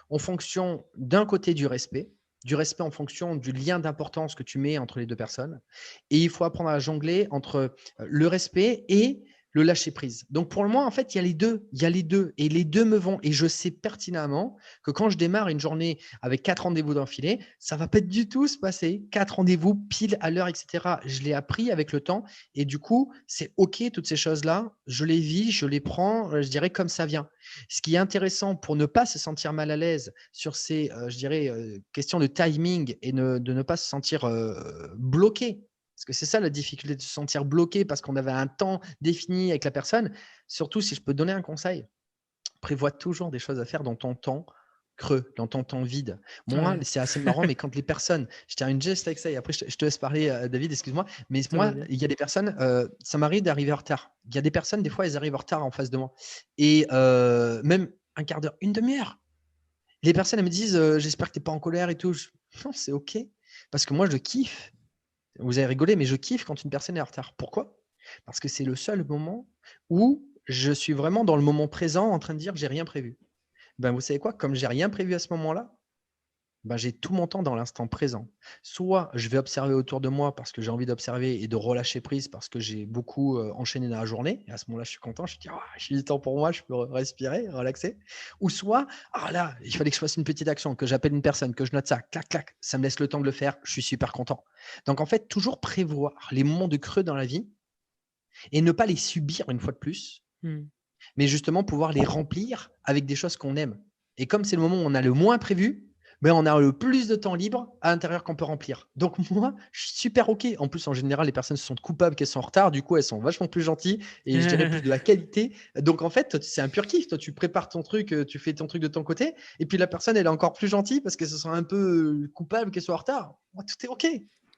en fonction d'un côté du respect en fonction du lien d'importance que tu mets entre les deux personnes. Et il faut apprendre à jongler entre le respect et le lâcher prise. Donc pour moi, en fait, il y a les deux. Il y a les deux. Et les deux me vont. Et je sais pertinemment que quand je démarre une journée avec 4 rendez-vous d'affilée, ça va pas du tout se passer. 4 rendez-vous pile à l'heure, etc. Je l'ai appris avec le temps. Et du coup, c'est OK, toutes ces choses-là. Je les vis, je les prends, je dirais, comme ça vient. Ce qui est intéressant pour ne pas se sentir mal à l'aise sur ces, je dirais, questions de timing et de ne pas se sentir bloqué. Parce que c'est ça la difficulté, de se sentir bloqué parce qu'on avait un temps défini avec la personne. Surtout, si je peux donner un conseil, prévois toujours des choses à faire dans ton temps creux, dans ton temps vide. Moi, Ouais, c'est assez marrant, mais quand les personnes, je termine juste avec ça et après je te laisse parler, David, excuse-moi. Mais ça va moi, bien. il y a des personnes, ça m'arrive d'arriver en retard. Il y a des personnes, des fois, elles arrivent en retard en face de moi et même un quart d'heure, une demi-heure. Les personnes, elles me disent, «J'espère que tu es pas en colère et tout». Je non, c'est OK, parce que moi, je kiffe. Vous avez rigolé, mais je kiffe quand une personne est en retard. Pourquoi? Parce que c'est le seul moment où je suis vraiment dans le moment présent en train de dire que j'ai rien prévu. Ben, vous savez quoi? Comme j'ai rien prévu à ce moment-là, ben, j'ai tout mon temps dans l'instant présent. Soit je vais observer autour de moi parce que j'ai envie d'observer et de relâcher prise parce que j'ai beaucoup, enchaîné dans la journée et à ce moment-là, je suis content, je me dis: «Ah, j'ai du temps pour moi, je peux respirer, relaxer». Ou soit: «Ah là, il fallait que je fasse une petite action, que j'appelle une personne, que je note ça, clac, clac, ça me laisse le temps de le faire, je suis super content». Donc en fait, toujours prévoir les moments de creux dans la vie et ne pas les subir une fois de plus, Mmh. mais justement pouvoir les remplir avec des choses qu'on aime. Et comme c'est le moment où on a le moins prévu, ben on a le plus de temps libre à l'intérieur qu'on peut remplir. Donc moi, je suis super OK. En plus, en général, les personnes se sentent coupables qu'elles sont en retard. Du coup, elles sont vachement plus gentilles et je dirais plus de la qualité. Donc en fait, c'est un pur kiff. Toi, tu prépares ton truc, tu fais ton truc de ton côté. Et puis la personne, elle est encore plus gentille parce qu'elle se sent un peu coupable qu'elle soit en retard. Moi, tout est OK.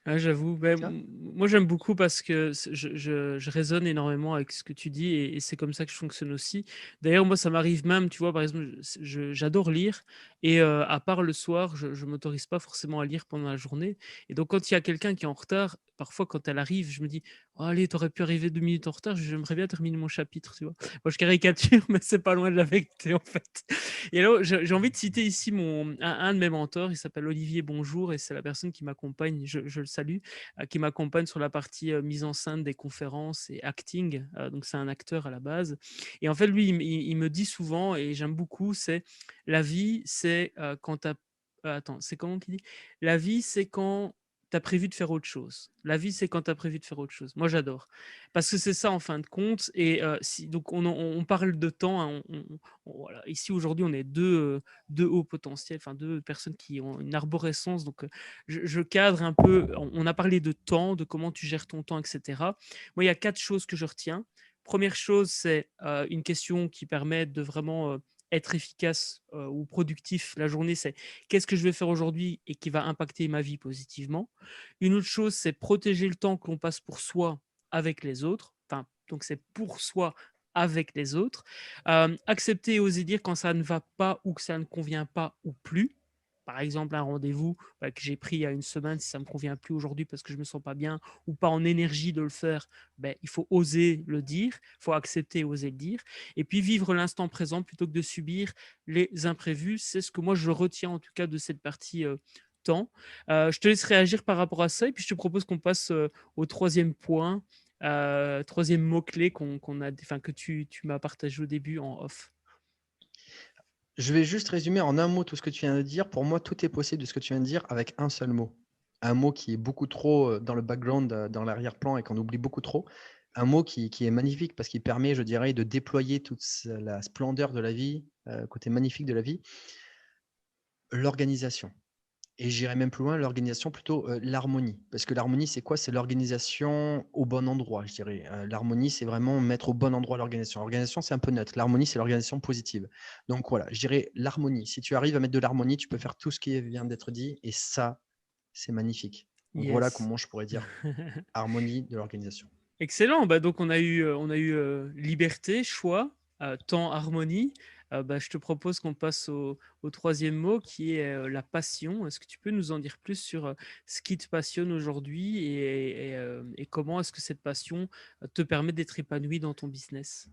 Ah, j'avoue, bah, Tu vois. moi j'aime beaucoup parce que je résonne énormément avec ce que tu dis et c'est comme ça que je fonctionne aussi. D'ailleurs, moi, ça m'arrive même, tu vois, par exemple, j'adore lire et à part le soir, je m'autorise pas forcément à lire pendant la journée. Et donc, quand il y a quelqu'un qui est en retard, parfois, quand elle arrive, je me dis: «Oh, allez, t'aurais pu arriver 2 minutes en retard, j'aimerais bien terminer mon chapitre», tu vois? Moi, je caricature, mais c'est pas loin de la vérité, en fait. Et alors, j'ai envie de citer ici un de mes mentors, il s'appelle Olivier Bonjour et c'est la personne qui m'accompagne, je le salue, qui m'accompagne sur la partie, mise en scène des conférences et acting, donc c'est un acteur à la base. Et en fait, lui, il me dit souvent et j'aime beaucoup, c'est: «La vie, c'est, quand tu attends, c'est comment qu'il dit? La vie, c'est quand tu as prévu de faire autre chose. La vie, c'est quand tu as prévu de faire autre chose». Moi, j'adore. Parce que c'est ça, en fin de compte. Et si donc on parle de temps, hein, voilà. Ici, aujourd'hui, on est 2 hauts potentiels, enfin 2 personnes qui ont une arborescence. Donc je cadre un peu. On a parlé de temps, de comment tu gères ton temps, et cetera. Moi, il y a 4 choses que je retiens. Première chose, c'est, une question qui permet de vraiment, être efficace, ou productif la journée, c'est: «Qu'est-ce que je vais faire aujourd'hui et qui va impacter ma vie positivement?» Une autre chose, c'est protéger le temps que l'on passe pour soi avec les autres. Enfin, donc c'est pour soi avec les autres. Accepter et oser dire quand ça ne va pas ou que ça ne convient pas ou plus. Par exemple, un rendez-vous, que j'ai pris il y a une semaine, si ça ne me convient plus aujourd'hui parce que je ne me sens pas bien ou pas en énergie de le faire, il faut oser le dire, il faut accepter et oser le dire. Et puis vivre l'instant présent plutôt que de subir les imprévus. C'est ce que moi je retiens en tout cas de cette partie temps. Je te laisse réagir par rapport à ça et puis je te propose qu'on passe au troisième point, troisième mot-clé que tu m'as partagé au début en off. Je vais juste résumer en un mot tout ce que tu viens de dire. Pour moi, tout est possible de ce que tu viens de dire avec un seul mot. Un mot qui est beaucoup trop dans le background, dans l'arrière-plan et qu'on oublie beaucoup trop. Un mot qui est magnifique parce qu'il permet, je dirais, de déployer toute la splendeur de la vie, côté magnifique de la vie, l'organisation. Et j'irais même plus loin, l'organisation plutôt, l'harmonie. Parce que l'harmonie, c'est quoi? C'est l'organisation au bon endroit, je dirais. L'harmonie, c'est vraiment mettre au bon endroit l'organisation. L'organisation, c'est un peu neutre. L'harmonie, c'est l'organisation positive. Donc voilà, je dirais l'harmonie. Si tu arrives à mettre de l'harmonie, tu peux faire tout ce qui vient d'être dit et ça, c'est magnifique. Donc voilà Yes. comment je pourrais dire harmonie de l'organisation. Excellent. Donc on a eu liberté, choix, temps, harmonie. Je te propose qu'on passe au troisième mot qui est la passion. Est-ce que tu peux nous en dire plus sur ce qui te passionne aujourd'hui et comment est-ce que cette passion te permet d'être épanoui dans ton business?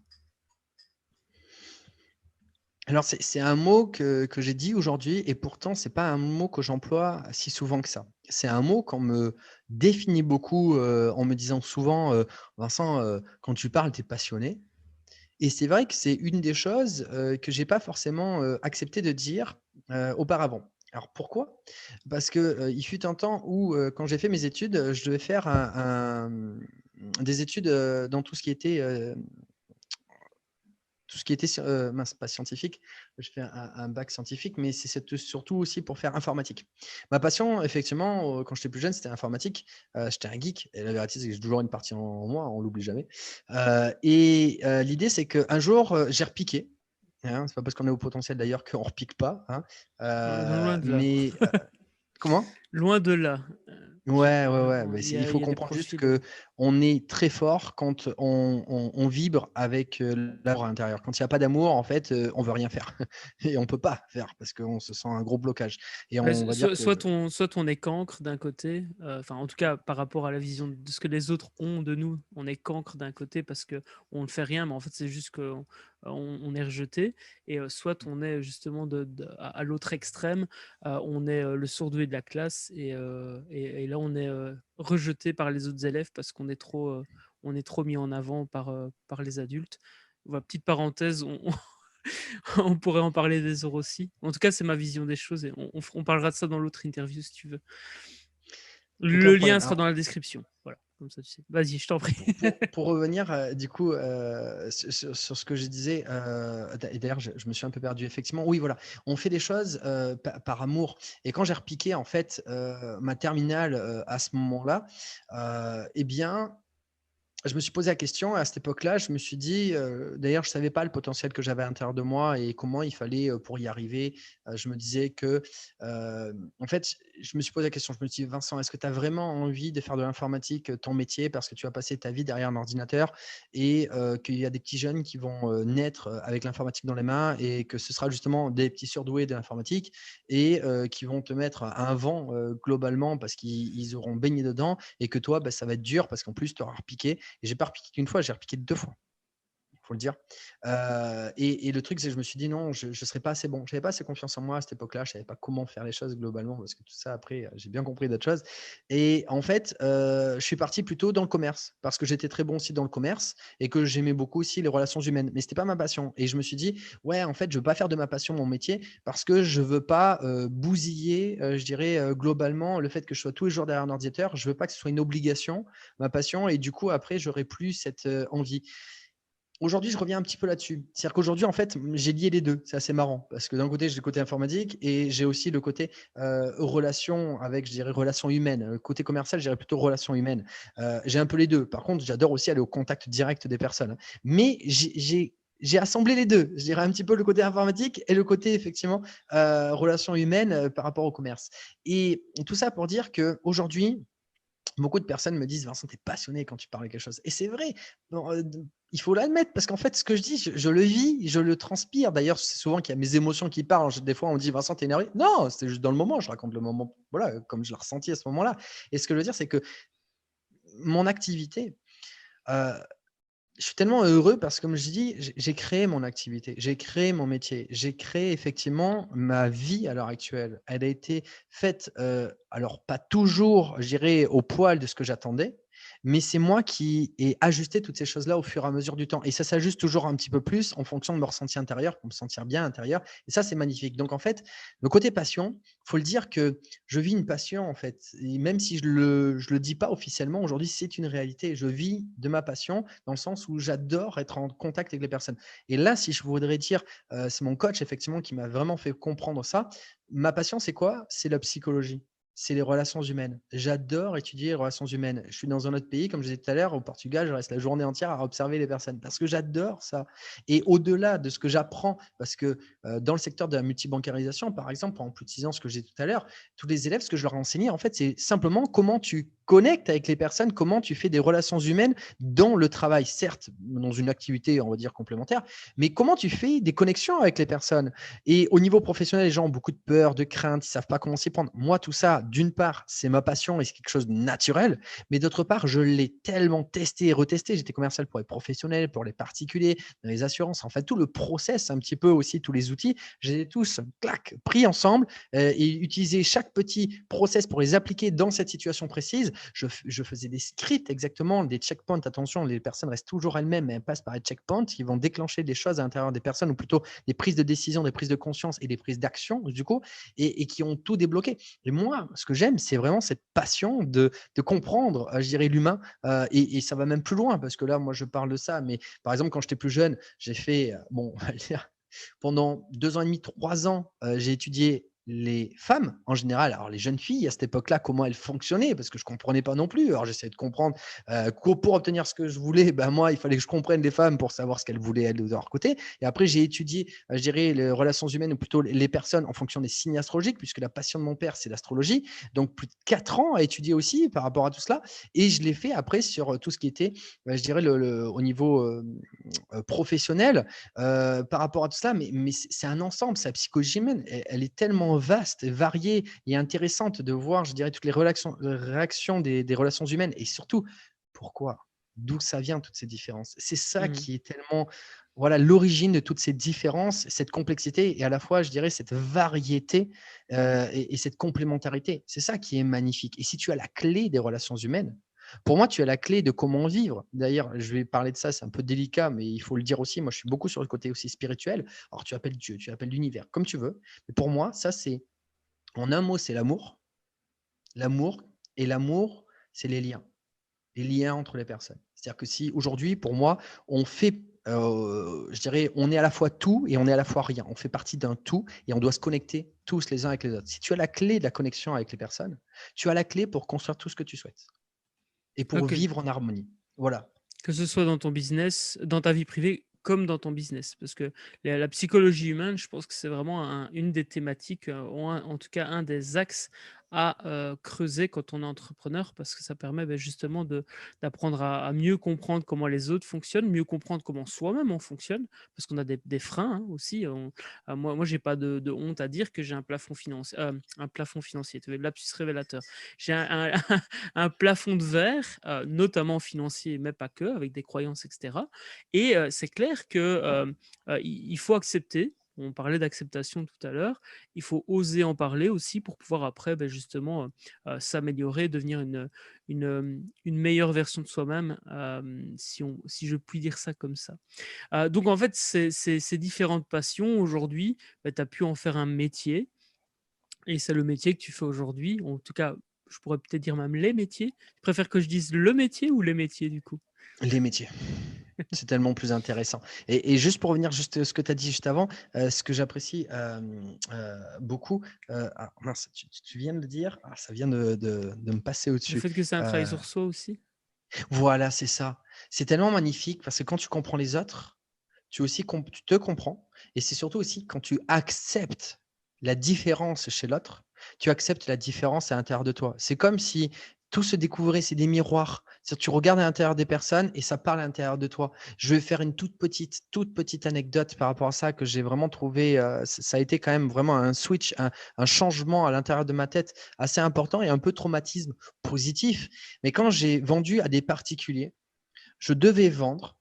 Alors c'est un mot que j'ai dit aujourd'hui et pourtant c'est pas un mot que j'emploie si souvent que ça. C'est un mot qu'on me définit beaucoup, en me disant souvent, «Vincent, quand tu parles, tu es passionné». Et c'est vrai que c'est une des choses, que j'ai pas forcément, accepté de dire, auparavant. Alors pourquoi? Parce que, il fut un temps où, quand j'ai fait mes études, je devais faire des études, dans tout ce qui était mince, pas scientifique, je fais un bac scientifique, mais c'est surtout aussi pour faire informatique. Ma passion, effectivement, quand j'étais plus jeune, c'était informatique. J'étais un geek et la vérité, c'est que j'ai toujours une partie en moi, on l'oublie jamais. L'idée, c'est qu'un jour, j'ai repiqué, hein. C'est pas parce qu'on est au potentiel d'ailleurs qu'on repique pas, hein. Loin de là. Mais comment? Loin de là. Ouais, ouais, ouais, mais Il il faut y a des comprendre juste profils. qu'on est très fort quand on vibre avec, l'amour à l'intérieur. Quand il y a pas d'amour, en fait, on veut rien faire et on peut pas faire parce qu'on se sent un gros blocage et Bah, on va dire que soit on est cancre d'un côté, enfin en tout cas par rapport à la vision de ce que les autres ont de nous, on est cancre d'un côté parce que on ne fait rien, mais en fait c'est juste qu'on on est rejeté. Et soit on est justement à l'autre extrême, on est le surdoué de la classe et là on est rejeté par les autres élèves parce on est trop mis en avant par les adultes. Voilà, petite parenthèse, on pourrait en parler des heures aussi. En tout cas, c'est ma vision des choses et on parlera de ça dans l'autre interview si tu veux. aucun Le lien problème. sera dans Alors la description. Voilà, comme ça tu sais. Vas-y, je t'en prie. pour revenir, du coup, sur ce que je disais, et d'ailleurs je me suis un peu perdu effectivement. Oui, voilà, on fait des choses, par amour et quand j'ai repiqué en fait, ma terminale, à ce moment-là, et bien, je me suis posé la question à cette époque-là, je me suis dit, d'ailleurs je ne savais pas le potentiel que j'avais à l'intérieur de moi et comment il fallait, pour y arriver. Je me disais que, en fait, je me suis posé la question, je me suis dit: «Vincent, est-ce que tu as vraiment envie de faire de l'informatique, ton métier parce que tu vas passer ta vie derrière un ordinateur et qu'il y a des petits jeunes qui vont, naître, avec l'informatique dans les mains et que ce sera justement des petits surdoués de l'informatique et qui vont te mettre à un vent, globalement parce qu'ils auront baigné dedans et que toi, bah, ça va être dur parce qu'en plus tu auras repiqué» et j'ai pas repiqué qu'une fois, j'ai repiqué 2 fois. Faut le dire. Et le truc, c'est que je me suis dit: «Non, je ne serais pas assez bon». J'avais pas assez confiance en moi à cette époque-là. Je savais pas comment faire les choses globalement parce que tout ça après, j'ai bien compris d'autres choses et en fait, je suis parti plutôt dans le commerce parce que j'étais très bon aussi dans le commerce et que j'aimais beaucoup aussi les relations humaines. Mais c'était pas ma passion et je me suis dit: «Ouais, en fait, je veux pas faire de ma passion mon métier parce que je veux pas, bousiller, je dirais, globalement le fait que je sois tous les jours derrière un ordinateur. Je veux pas que ce soit une obligation, ma passion et du coup après j'aurais plus cette, envie». Aujourd'hui, je reviens un petit peu là-dessus. C'est-à-dire qu'aujourd'hui, en fait, j'ai lié les 2. C'est assez marrant parce que d'un côté, j'ai le côté informatique et j'ai aussi le côté, relation avec, je dirais, relations humaines. Côté commercial, je dirais plutôt relations humaines. J'ai un peu les 2. Par contre, j'adore aussi aller au contact direct des personnes, hein. Mais j'ai assemblé les 2. Je dirais un petit peu le côté informatique et le côté effectivement, relations humaines, par rapport au commerce. Et tout ça pour dire qu'aujourd'hui, beaucoup de personnes me disent: «Vincent, tu es passionné quand tu parles de quelque chose» et c'est vrai. Bon, il faut l'admettre parce qu'en fait, ce que je dis, je le vis, je le transpire. D'ailleurs, c'est souvent qu'il y a mes émotions qui parlent. Des fois, on me dit: «Vincent, tu es énervé». Non, c'était juste dans le moment. Je raconte le moment, voilà, comme je l'ai ressenti à ce moment-là et ce que je veux dire, c'est que mon activité, heu je suis tellement heureux parce que comme je dis, j'ai créé mon activité, j'ai créé mon métier, j'ai créé effectivement ma vie à l'heure actuelle. Elle a été faite, alors pas toujours, je dirais, au poil de ce que j'attendais, mais c'est moi qui ai ajusté toutes ces choses-là au fur et à mesure du temps et ça s'ajuste toujours un petit peu plus en fonction de mon ressenti intérieur pour me sentir bien à l'intérieur et ça, c'est magnifique. Donc en fait, le côté passion, faut le dire que je vis une passion en fait et même si je le dis pas officiellement, aujourd'hui, c'est une réalité. Je vis de ma passion dans le sens où j'adore être en contact avec les personnes. Et là, si je voudrais dire, c'est mon coach effectivement qui m'a vraiment fait comprendre ça. Ma passion, c'est quoi? C'est la psychologie. C'est les relations humaines. J'adore étudier les relations humaines. Je suis dans un autre pays, comme je disais tout à l'heure, au Portugal, je reste la journée entière à observer les personnes parce que j'adore ça. Et au-delà de ce que j'apprends, parce que dans le secteur de la multibancarisation, par exemple, pendant plus de 6 ans, ce que j'ai tout à l'heure, tous les élèves, ce que je leur ai enseigné, en fait, c'est simplement comment tu connectes avec les personnes, comment tu fais des relations humaines dans le travail, certes, dans une activité, on va dire, complémentaire, mais comment tu fais des connexions avec les personnes? Et au niveau professionnel, les gens ont beaucoup de peur, de crainte, ils ne savent pas comment s'y prendre. Moi, tout ça, d'une part, c'est ma passion et c'est quelque chose de naturel, mais d'autre part, je l'ai tellement testé et retesté. J'étais commercial pour les professionnels, pour les particuliers, dans les assurances, en fait, tout le process, un petit peu aussi, tous les outils, je les ai tous, clac, pris ensemble et utilisé chaque petit process pour les appliquer dans cette situation précise. Je faisais des scripts exactement, des checkpoints. Attention, les personnes restent toujours elles-mêmes, mais elles passent par des checkpoints qui vont déclencher des choses à l'intérieur des personnes, ou plutôt des prises de décision, des prises de conscience et des prises d'action, du coup, et qui ont tout débloqué. Et moi, ce que j'aime, c'est vraiment cette passion de comprendre, je dirais, l'humain. Et ça va même plus loin, parce que là, moi, je parle de ça, mais par exemple, quand j'étais plus jeune, j'ai fait, bon, on va dire, pendant 2 ans et demi, 3 ans, j'ai étudié les femmes en général, alors les jeunes filles à cette époque-là, comment elles fonctionnaient, parce que je ne comprenais pas non plus. Alors j'essayais de comprendre pour obtenir ce que je voulais, ben moi, il fallait que je comprenne les femmes pour savoir ce qu'elles voulaient elles de leur côté. Et après, j'ai étudié, je dirais, les relations humaines, ou plutôt les personnes en fonction des signes astrologiques, puisque la passion de mon père, c'est l'astrologie. Donc plus de 4 ans à étudier aussi par rapport à tout cela. Et je l'ai fait après sur tout ce qui était, je dirais, au niveau professionnel par rapport à tout cela, mais c'est un ensemble, sa psychologie humaine, elle est tellement vaste, variée et intéressante de voir, je dirais, toutes les réactions des relations humaines et surtout, pourquoi? D'où ça vient toutes ces différences? C'est ça Mmh. qui est tellement, voilà, l'origine de toutes ces différences, cette complexité et à la fois, je dirais, cette variété, et cette complémentarité. C'est ça qui est magnifique et si tu as la clé des relations humaines, pour moi, tu as la clé de comment vivre. D'ailleurs, je vais parler de ça, c'est un peu délicat, mais il faut le dire aussi. Moi, je suis beaucoup sur le côté aussi spirituel. Alors, tu appelles Dieu, tu appelles l'univers, comme tu veux. Mais pour moi, ça, c'est, en un mot, c'est l'amour. L'amour. Et l'amour, c'est les liens entre les personnes. C'est-à-dire que si aujourd'hui, pour moi, on fait, je dirais, on est à la fois tout et on est à la fois rien. On fait partie d'un tout et on doit se connecter tous les uns avec les autres. Si tu as la clé de la connexion avec les personnes, tu as la clé pour construire tout ce que tu souhaites et pour OK. vivre en harmonie. Voilà. Que ce soit dans ton business, dans ta vie privée, comme dans ton business. Parce que la psychologie humaine, je pense que c'est vraiment une des thématiques, ou en tout cas un des axes à creuser quand on est entrepreneur parce que ça permet justement d'apprendre à mieux comprendre comment les autres fonctionnent, mieux comprendre comment soi-même on fonctionne parce qu'on a des freins hein, aussi. Moi, j'ai pas de honte à dire que j'ai un plafond financier. Tu vois, lapsus révélateur. J'ai un plafond de verre, notamment financier, mais pas que, avec des croyances, etc. Et c'est clair que il faut accepter. On parlait d'acceptation tout à l'heure. Il faut oser en parler aussi pour pouvoir après, justement, s'améliorer, devenir une meilleure version de soi-même, si je puis dire ça comme ça. Donc en fait, ces différentes passions aujourd'hui, tu as pu en faire un métier et c'est le métier que tu fais aujourd'hui. En tout cas, je pourrais peut-être dire même les métiers. Tu préfères que je dise le métier ou les métiers du coup? Les métiers. C'est tellement plus intéressant. Et juste pour revenir juste ce que tu as dit juste avant, ce que j'apprécie beaucoup, mince, tu viens de le dire, ça vient de me passer Le au-dessus. fait que c'est un travail Euh, sur soi aussi? voilà, c'est ça. C'est tellement magnifique parce que quand tu comprends les autres, tu te comprends. Et c'est surtout aussi quand tu acceptes la différence chez l'autre, tu acceptes la différence à l'intérieur de toi. C'est comme si tout se découvrait, c'est des miroirs. C'est-à-dire, tu regardes à l'intérieur des personnes et ça parle à l'intérieur de toi. Je vais faire une toute petite anecdote par rapport à ça que j'ai vraiment trouvé. Ça a été quand même vraiment un switch, un changement à l'intérieur de ma tête assez important et un peu traumatisme positif. Mais quand j'ai vendu à des particuliers, je devais vendre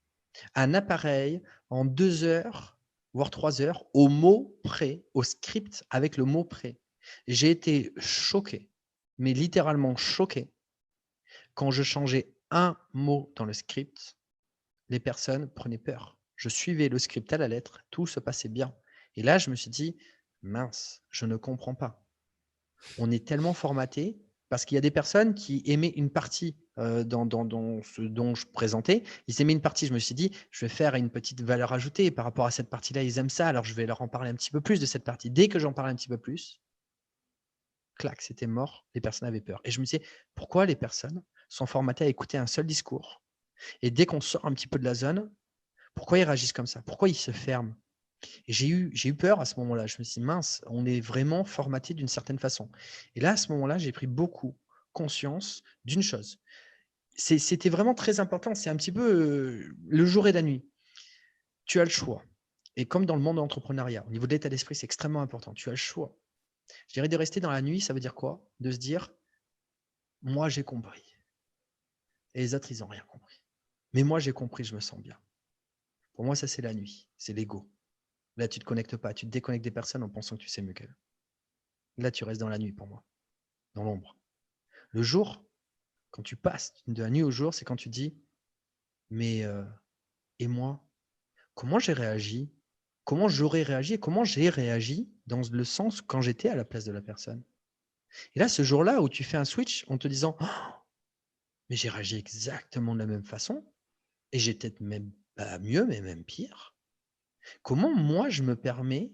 un appareil en 2 heures, voire 3 heures, au mot près, au script avec le mot près. J'ai été choqué, mais littéralement choqué, quand je changeais un mot dans le script, les personnes prenaient peur. Je suivais le script à la lettre, tout se passait bien. Et là, je me suis dit, mince, je ne comprends pas. On est tellement formaté parce qu'il y a des personnes qui aimaient une partie dans ce dont je présentais. Ils aimaient une partie. Je me suis dit, je vais faire une petite valeur ajoutée par rapport à cette partie-là. Ils aiment ça, alors je vais leur en parler un petit peu plus de cette partie. Dès que j'en parlais un petit peu plus, clac, c'était mort. Les personnes avaient peur. Et je me disais, pourquoi les personnes sont formatées à écouter un seul discours? Et dès qu'on sort un petit peu de la zone, pourquoi ils réagissent comme ça? Pourquoi ils se ferment? Et j'ai eu peur à ce moment-là. Je me suis dit, mince, on est vraiment formaté d'une certaine façon. Et là, à ce moment-là, j'ai pris beaucoup conscience d'une chose. C'était vraiment très important. C'est un petit peu le jour et la nuit. Tu as le choix. Et comme dans le monde de l'entrepreneuriat, au niveau de l'état d'esprit, c'est extrêmement important. Tu as le choix. Je dirais de rester dans la nuit, ça veut dire quoi? De se dire, moi, j'ai compris. Et les autres, ils n'ont rien compris. Mais moi, j'ai compris, je me sens bien. Pour moi, ça, c'est la nuit. C'est l'ego. Là, tu ne te connectes pas. Tu te déconnectes des personnes en pensant que tu sais mieux qu'elles. Là, tu restes dans la nuit pour moi, dans l'ombre. Le jour, quand tu passes de la nuit au jour, c'est quand tu dis, mais et moi, comment j'ai réagi? Comment j'aurais réagi et comment j'ai réagi dans le sens quand j'étais à la place de la personne? Et là, ce jour-là où tu fais un switch en te disant, oh, mais j'ai réagi exactement de la même façon et j'ai peut-être même pas mieux, mais même pire. Comment moi, je me permets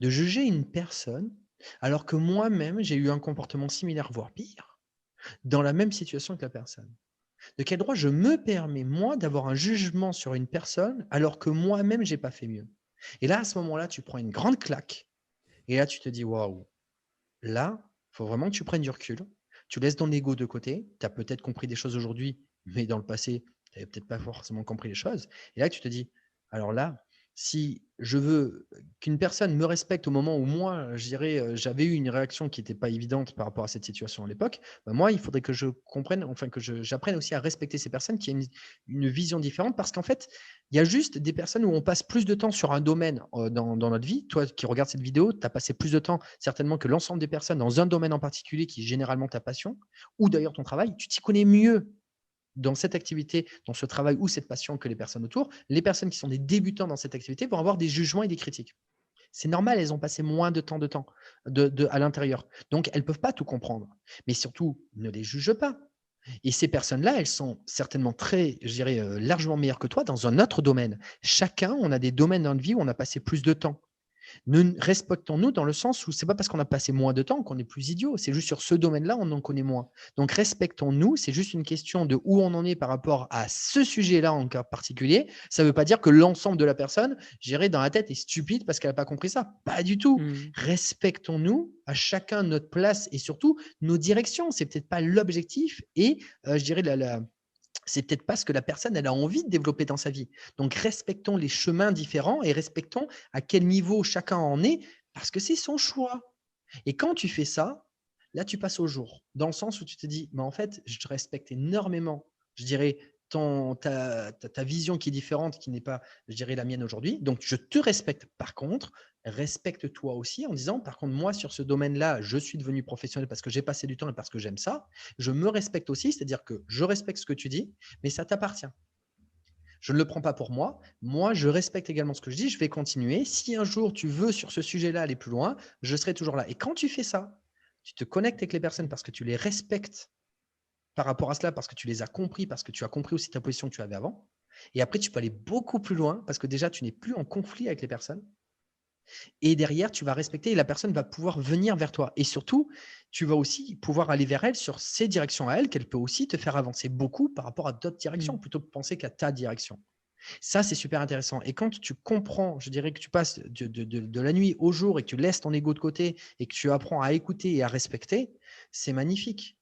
de juger une personne alors que moi-même, j'ai eu un comportement similaire, voire pire, dans la même situation que la personne? De quel droit je me permets, moi, d'avoir un jugement sur une personne alors que moi-même, j'ai pas fait mieux? Et là, à ce moment-là, tu prends une grande claque et là, tu te dis: «Waouh, là, il faut vraiment que tu prennes du recul». Tu laisses ton ego de côté. Tu as peut-être compris des choses aujourd'hui, mais dans le passé, tu avais peut-être pas forcément compris les choses. Et là, tu te dis: «Alors là, si je veux qu'une personne me respecte au moment où moi, je dirais, j'avais eu une réaction qui était pas évidente par rapport à cette situation à l'époque, bah, moi, il faudrait que je comprenne, enfin que j'apprenne aussi à respecter ces personnes qui ont une vision différente». Parce qu'en fait, il y a juste des personnes où on passe plus de temps sur un domaine, dans notre vie. Toi qui regardes cette vidéo, tu as passé plus de temps certainement que l'ensemble des personnes dans un domaine en particulier qui est généralement ta passion ou d'ailleurs ton travail. Tu t'y connais mieux dans cette activité, dans ce travail ou cette passion que les personnes autour. Les personnes qui sont des débutants dans cette activité vont avoir des jugements et des critiques. C'est normal, elles ont passé moins de temps à l'intérieur. Donc, elles ne peuvent pas tout comprendre. Mais surtout, ne les juge pas. Et ces personnes-là, elles sont certainement très, je dirais, largement meilleures que toi dans un autre domaine. Chacun, on a des domaines dans notre vie où on a passé plus de temps. Respectons-nous dans le sens où c'est pas parce qu'on a passé moins de temps qu'on est plus idiot. C'est juste sur ce domaine-là, on en connaît moins. Donc, respectons-nous. C'est juste une question de où on en est par rapport à ce sujet-là en cas particulier. Ça ne veut pas dire que l'ensemble de la personne, j'irai dans la tête, est stupide parce qu'elle n'a pas compris ça. Pas du tout. Respectons-nous à chacun notre place et surtout nos directions. C'est peut-être pas l'objectif et je dirais c'est peut-être pas ce que la personne elle a envie de développer dans sa vie. Donc, respectons les chemins différents et respectons à quel niveau chacun en est parce que c'est son choix. Et quand tu fais ça, là, tu passes au jour. Dans le sens où tu te dis, mais en fait, je te respecte énormément. Je dirais ta vision qui est différente, qui n'est pas, je dirais, la mienne aujourd'hui. Donc, je te respecte. Par contre, respecte-toi aussi en disant, par contre, moi, sur ce domaine-là, je suis devenu professionnel parce que j'ai passé du temps et parce que j'aime ça. Je me respecte aussi, c'est-à-dire que je respecte ce que tu dis, mais ça t'appartient. Je ne le prends pas pour moi. Moi, je respecte également ce que je dis. Je vais continuer. Si un jour tu veux sur ce sujet-là aller plus loin, je serai toujours là. Et quand tu fais ça, tu te connectes avec les personnes parce que tu les respectes par rapport à cela, parce que tu les as compris, parce que tu as compris aussi ta position que tu avais avant. Et après, tu peux aller beaucoup plus loin parce que déjà, tu n'es plus en conflit avec les personnes. Et derrière, tu vas respecter et la personne va pouvoir venir vers toi. Et surtout, tu vas aussi pouvoir aller vers elle sur ses directions à elle, qu'elle peut aussi te faire avancer beaucoup par rapport à d'autres directions, plutôt que de penser qu'à ta direction. Ça, c'est super intéressant. Et quand tu comprends, je dirais que tu passes de la nuit au jour et que tu laisses ton ego de côté et que tu apprends à écouter et à respecter, c'est magnifique.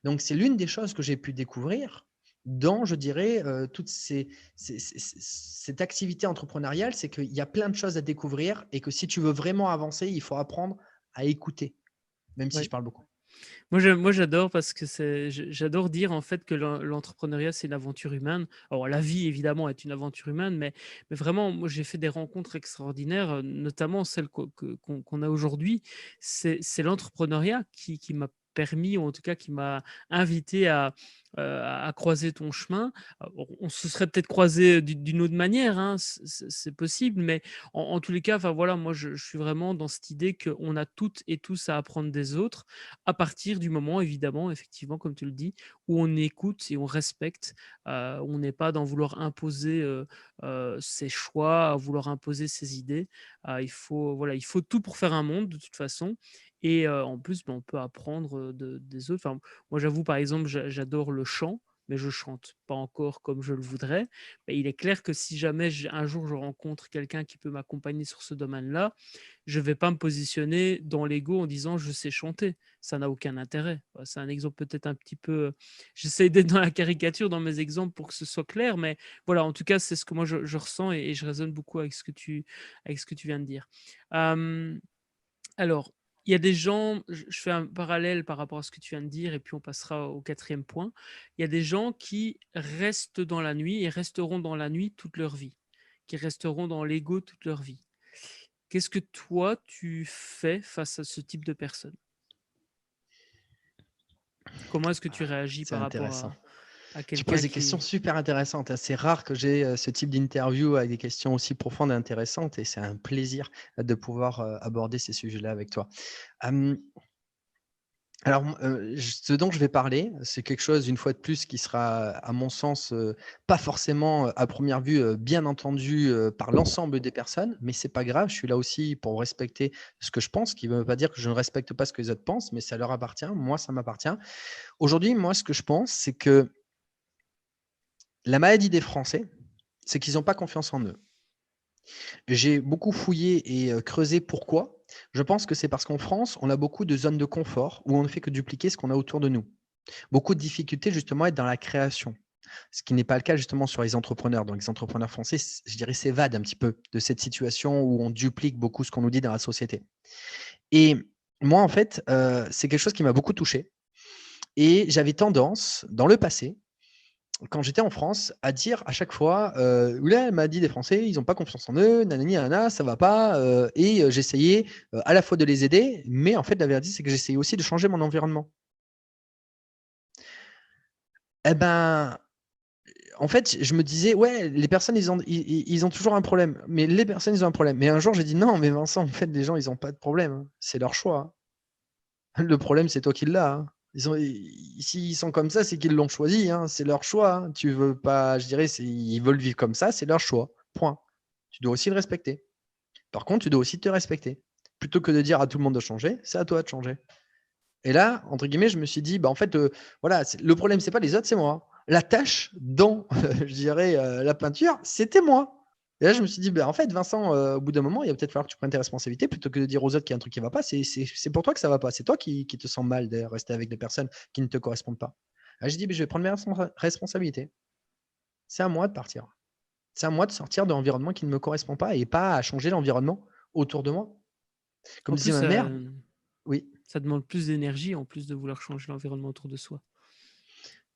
Donc, c'est l'une des choses que j'ai pu découvrir dans, je dirais, toute cette activité entrepreneuriale, c'est qu'il y a plein de choses à découvrir et que si tu veux vraiment avancer, il faut apprendre à écouter, même si je parle beaucoup. Moi, j'adore parce que j'adore dire en fait que l'entrepreneuriat, c'est une aventure humaine. Alors, la vie, évidemment, est une aventure humaine, mais vraiment, moi, j'ai fait des rencontres extraordinaires, notamment celle qu'on a aujourd'hui. C'est l'entrepreneuriat qui m'a permis, ou en tout cas qui m'a invité à croiser ton chemin. On se serait peut-être croisé d'une autre manière, hein, c'est possible, mais en tous les cas, enfin voilà, moi, je suis vraiment dans cette idée qu'on a toutes et tous à apprendre des autres à partir du moment, évidemment, effectivement, comme tu le dis, où on écoute et on respecte. On n'est pas dans vouloir imposer ses choix, à vouloir imposer ses idées. Voilà, il faut tout pour faire un monde, de toute façon. Et en plus, ben, on peut apprendre des autres. Enfin, moi, j'avoue, par exemple, j'adore le chant, mais je chante pas encore comme je le voudrais. Mais il est clair que si jamais un jour je rencontre quelqu'un qui peut m'accompagner sur ce domaine-là, je ne vais pas me positionner dans l'ego en disant je sais chanter. Ça n'a aucun intérêt. C'est un exemple peut-être un petit peu. J'essaie d'être dans la caricature dans mes exemples pour que ce soit clair, mais voilà, en tout cas, c'est ce que moi je ressens et je résonne beaucoup avec ce que tu viens de dire. Alors, il y a des gens, je fais un parallèle par rapport à ce que tu viens de dire, et puis on passera au quatrième point. Il y a des gens qui restent dans la nuit et resteront dans la nuit toute leur vie, qui resteront dans l'ego toute leur vie. Qu'est-ce que toi, tu fais face à ce type de personnes? Comment est-ce que tu réagis C'est par rapport intéressant. à Tu poses quelqu'un des questions qui... super intéressantes, hein. C'est rare que j'ai ce type d'interview avec des questions aussi profondes et intéressantes et c'est un plaisir de pouvoir aborder ces sujets-là avec toi. Alors, ce dont je vais parler, c'est quelque chose, une fois de plus, qui sera, à mon sens, pas forcément, à première vue, bien entendu, par l'ensemble des personnes, mais c'est pas grave. Je suis là aussi pour respecter ce que je pense, ce qui ne veut pas dire que je ne respecte pas ce que les autres pensent, mais ça leur appartient. Moi, ça m'appartient. Aujourd'hui, moi, ce que je pense, c'est que la maladie des Français, c'est qu'ils n'ont pas confiance en eux. J'ai beaucoup fouillé et creusé pourquoi. Je pense que c'est parce qu'en France, on a beaucoup de zones de confort où on ne fait que dupliquer ce qu'on a autour de nous. Beaucoup de difficultés justement à être dans la création, ce qui n'est pas le cas justement sur les entrepreneurs. Donc les entrepreneurs français, je dirais, s'évadent un petit peu de cette situation où on duplique beaucoup ce qu'on nous dit dans la société. Et moi, en fait, c'est quelque chose qui m'a beaucoup touché et j'avais tendance, dans le passé, quand j'étais en France, à dire à chaque fois, «Ouh elle m'a dit des Français, ils ont pas confiance en eux, nanani nanana, ça va pas», et j'essayais, à la fois de les aider, mais en fait, la vérité, c'est que j'essayais aussi de changer mon environnement. Et ben, en fait, je me disais: «Ouais, les personnes, ils ont toujours un problème, mais les personnes, ils ont un problème». Mais un jour, j'ai dit: «Non, mais Vincent, en fait, les gens, ils ont pas de problème, hein, c'est leur choix, hein. Le problème, c'est toi qui l'as, hein. S'ils sont comme ça, c'est qu'ils l'ont choisi, hein, c'est leur choix, hein. Tu veux pas, je dirais, ils veulent vivre comme ça, c'est leur choix, point. Tu dois aussi le respecter». Par contre, tu dois aussi te respecter. Plutôt que de dire à tout le monde de changer, c'est à toi de changer. Et là, entre guillemets, je me suis dit, en fait, voilà, le problème, c'est pas les autres, c'est moi. La tâche dans, je dirais, la peinture, c'était moi. Et là, je me suis dit, en fait, Vincent, au bout d'un moment, il va peut-être falloir que tu prennes tes responsabilités plutôt que de dire aux autres qu'il y a un truc qui ne va pas. C'est pour toi que ça ne va pas. C'est toi qui te sens mal de rester avec des personnes qui ne te correspondent pas. Là, j'ai dit, je vais prendre mes responsabilités. C'est à moi de partir. C'est à moi de sortir de l'environnement qui ne me correspond pas et pas à changer l'environnement autour de moi. Comme En disait plus, ma mère, oui, ça demande plus d'énergie en plus de vouloir changer l'environnement autour de soi.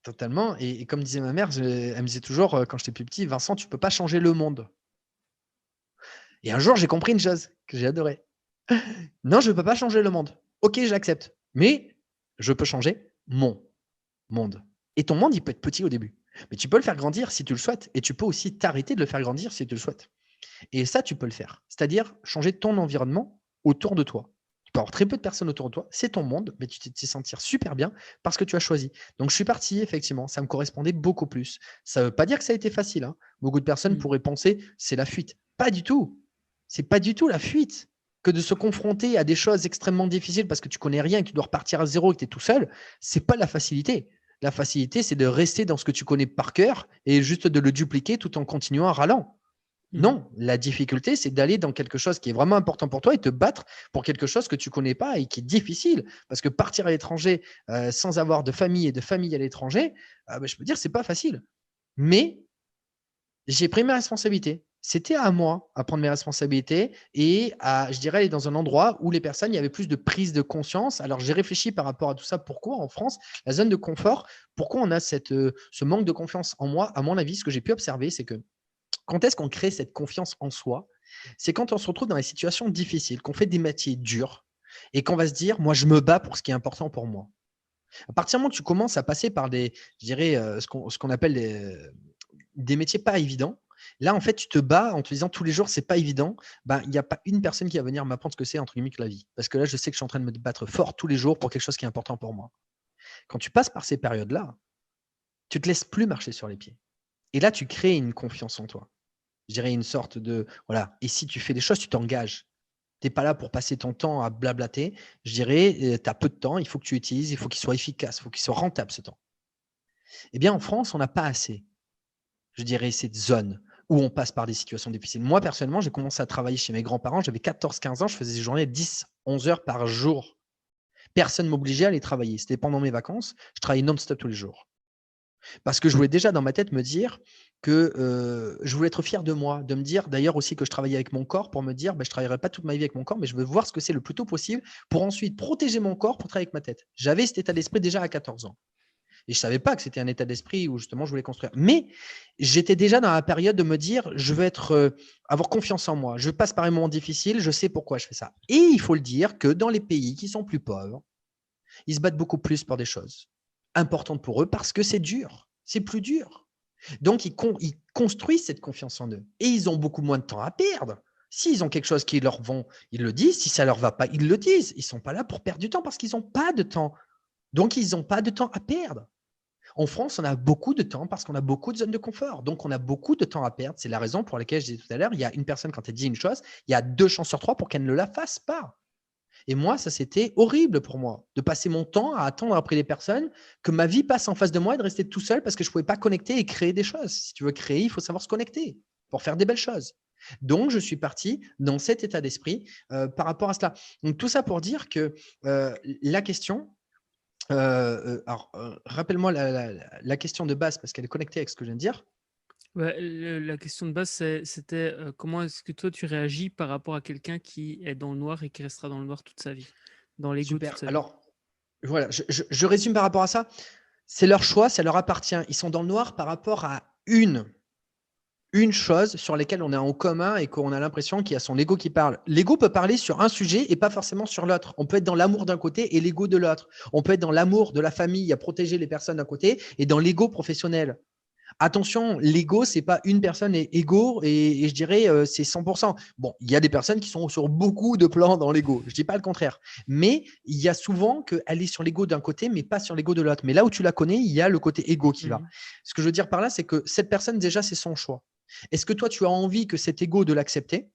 totalement. Et comme disait ma mère, elle me disait toujours, quand j'étais plus petit, Vincent, tu ne peux pas changer le monde. Et un jour, j'ai compris une chose que j'ai adorée. Non, je ne peux pas changer le monde. Ok, j'accepte. Mais je peux changer mon monde. Et ton monde, il peut être petit au début. Mais tu peux le faire grandir si tu le souhaites. Et tu peux aussi t'arrêter de le faire grandir si tu le souhaites. Et ça, tu peux le faire. C'est-à-dire changer ton environnement autour de toi. Tu peux avoir très peu de personnes autour de toi. C'est ton monde, mais tu t'y sentir super bien parce que tu as choisi. Donc, je suis parti, effectivement. Ça me correspondait beaucoup plus. Ça ne veut pas dire que ça a été facile. Hein. Beaucoup de personnes pourraient penser c'est la fuite. Pas du tout. C'est pas du tout la fuite que de se confronter à des choses extrêmement difficiles parce que tu connais rien et que tu dois repartir à zéro et que tu es tout seul. C'est pas la facilité. La facilité, c'est de rester dans ce que tu connais par cœur et juste de le dupliquer tout en continuant à rallant. Non, la difficulté, c'est d'aller dans quelque chose qui est vraiment important pour toi et te battre pour quelque chose que tu ne connais pas et qui est difficile. Parce que partir à l'étranger sans avoir de famille et de famille à l'étranger, je peux dire, c'est pas facile. Mais j'ai pris mes responsabilités. C'était à moi à prendre mes responsabilités et à, je dirais, aller dans un endroit où les personnes, il y avait plus de prise de conscience. Alors, j'ai réfléchi par rapport à tout ça. Pourquoi en France, la zone de confort, pourquoi on a ce manque de confiance en moi? À mon avis, ce que j'ai pu observer, c'est que quand est-ce qu'on crée cette confiance en soi? C'est quand on se retrouve dans des situations difficiles, qu'on fait des métiers durs et qu'on va se dire, moi, je me bats pour ce qui est important pour moi. À partir du moment où tu commences à passer par des, je dirais, ce qu'on appelle des métiers pas évidents, là, en fait, tu te bats en te disant tous les jours, c'est pas évident. Il n'y a pas une personne qui va venir m'apprendre ce que c'est, entre guillemets, que la vie. Parce que là, je sais que je suis en train de me battre fort tous les jours pour quelque chose qui est important pour moi. Quand tu passes par ces périodes-là, tu te laisses plus marcher sur les pieds. Et là, tu crées une confiance en toi. Je dirais une sorte de, voilà. Et si tu fais des choses, tu t'engages. Tu n'es pas là pour passer ton temps à blablater. Je dirais, tu as peu de temps, il faut que tu utilises, il faut qu'il soit efficace, il faut qu'il soit rentable ce temps. Eh bien, en France, on n'a pas assez, je dirais, cette zone où on passe par des situations difficiles. Moi, personnellement, j'ai commencé à travailler chez mes grands-parents. J'avais 14-15 ans, je faisais des journées de 10-11 heures par jour. Personne ne m'obligeait à aller travailler. C'était pendant mes vacances. Je travaillais non-stop tous les jours. Parce que je voulais déjà dans ma tête me dire que je voulais être fier de moi, de me dire d'ailleurs aussi que je travaillais avec mon corps pour me dire je ne travaillerai pas toute ma vie avec mon corps, mais je veux voir ce que c'est le plus tôt possible pour ensuite protéger mon corps pour travailler avec ma tête. J'avais cet état d'esprit déjà à 14 ans. Et je ne savais pas que c'était un état d'esprit où justement je voulais construire. Mais j'étais déjà dans la période de me dire je veux avoir confiance en moi. Je passe par un moment difficile, je sais pourquoi je fais ça. Et il faut le dire que dans les pays qui sont plus pauvres, ils se battent beaucoup plus pour des choses importantes pour eux parce que c'est dur, c'est plus dur. Donc, ils construisent cette confiance en eux et ils ont beaucoup moins de temps à perdre. S'ils ont quelque chose qui leur vont, ils le disent. Si ça ne leur va pas, ils le disent. Ils ne sont pas là pour perdre du temps parce qu'ils n'ont pas de temps. Donc, ils n'ont pas de temps à perdre. En France, on a beaucoup de temps parce qu'on a beaucoup de zones de confort. Donc, on a beaucoup de temps à perdre. C'est la raison pour laquelle je disais tout à l'heure, il y a une personne, quand elle dit une chose, il y a 2 chances sur 3 pour qu'elle ne la fasse pas. Et moi, ça, c'était horrible pour moi, de passer mon temps à attendre après les personnes, que ma vie passe en face de moi et de rester tout seul parce que je ne pouvais pas connecter et créer des choses. Si tu veux créer, il faut savoir se connecter pour faire des belles choses. Donc, je suis parti dans cet état d'esprit par rapport à cela. Donc, tout ça pour dire que la question, rappelle-moi la question de base parce qu'elle est connectée avec ce que je viens de dire. La question de base, c'était comment est-ce que toi tu réagis par rapport à quelqu'un qui est dans le noir et qui restera dans le noir toute sa vie, dans l'ego toute Super. sa vie. Alors, voilà, je résume par rapport à ça. C'est leur choix, ça leur appartient. Ils sont dans le noir par rapport à une chose sur laquelle on est en commun et qu'on a l'impression qu'il y a son ego qui parle. L'ego peut parler sur un sujet et pas forcément sur l'autre. On peut être dans l'amour d'un côté et l'ego de l'autre. On peut être dans l'amour de la famille à protéger les personnes d'un côté et dans l'ego professionnel. Attention, l'ego, c'est pas une personne est égaux et je dirais c'est 100%. Bon, il y a des personnes qui sont sur beaucoup de plans dans l'ego. Je dis pas le contraire. Mais il y a souvent qu'elle est sur l'ego d'un côté, mais pas sur l'ego de l'autre. Mais là où tu la connais, il y a le côté ego qui va. Ce que je veux dire par là, c'est que cette personne, déjà, c'est son choix. Est-ce que toi, tu as envie que cet ego de l'accepter?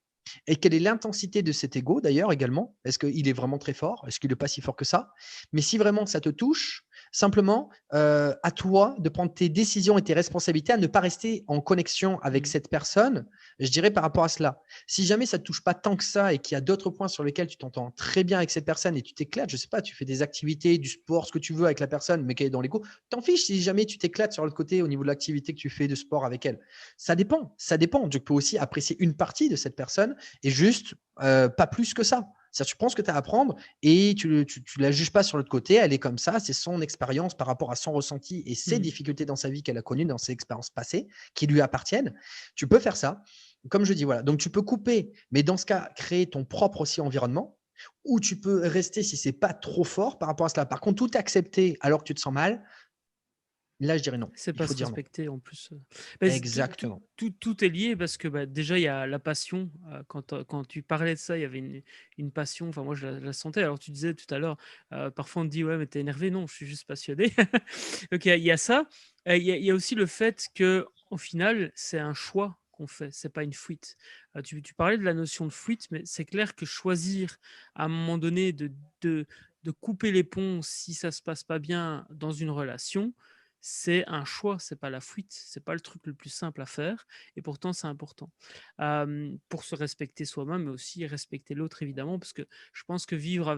Et quelle est l'intensité de cet ego d'ailleurs également? Est-ce qu'il est vraiment très fort? Est-ce qu'il est pas si fort que ça? Mais si vraiment ça te touche, simplement, à toi de prendre tes décisions et tes responsabilités, à ne pas rester en connexion avec Mmh. cette personne, je dirais par rapport à cela. Si jamais ça ne te touche pas tant que ça et qu'il y a d'autres points sur lesquels tu t'entends très bien avec cette personne et tu t'éclates, je sais pas, tu fais des activités, du sport, ce que tu veux avec la personne, mais qu'elle est dans l'ego, t'en fiches si jamais tu t'éclates sur l'autre côté au niveau de l'activité que tu fais de sport avec elle. Ça dépend, ça dépend. Tu peux aussi apprécier une partie de cette personne et juste pas plus que ça. C'est-à-dire, tu prends ce que tu as à apprendre et tu la juges pas sur l'autre côté. Elle est comme ça, c'est son expérience par rapport à son ressenti et ses Mmh. difficultés dans sa vie qu'elle a connues, dans ses expériences passées, qui lui appartiennent. Tu peux faire ça. Comme je dis, voilà. Donc, tu peux couper, mais dans ce cas, créer ton propre aussi environnement ou tu peux rester si c'est pas trop fort par rapport à cela. Par contre, tout accepter alors que tu te sens mal, là, je dirais non. C'est Il pas faut se dire non. respecter en plus. Bah, c'est Exactement. tout est lié parce que, bah, déjà il y a la passion, quand tu parlais de ça, il y avait une passion, enfin moi je la sentais. Alors tu disais tout à l'heure, parfois on te dit: «Ouais, mais tu es énervé». Non, je suis juste passionné. Donc il y a ça, il y a aussi le fait que au final, c'est un choix qu'on fait, c'est pas une fuite. Tu parlais de la notion de fuite, mais c'est clair que choisir à un moment donné de de couper les ponts si ça se passe pas bien dans une relation, c'est un choix, c'est pas la fuite, c'est pas le truc le plus simple à faire et pourtant c'est important. Pour se respecter soi-même, mais aussi respecter l'autre évidemment, parce que je pense que vivre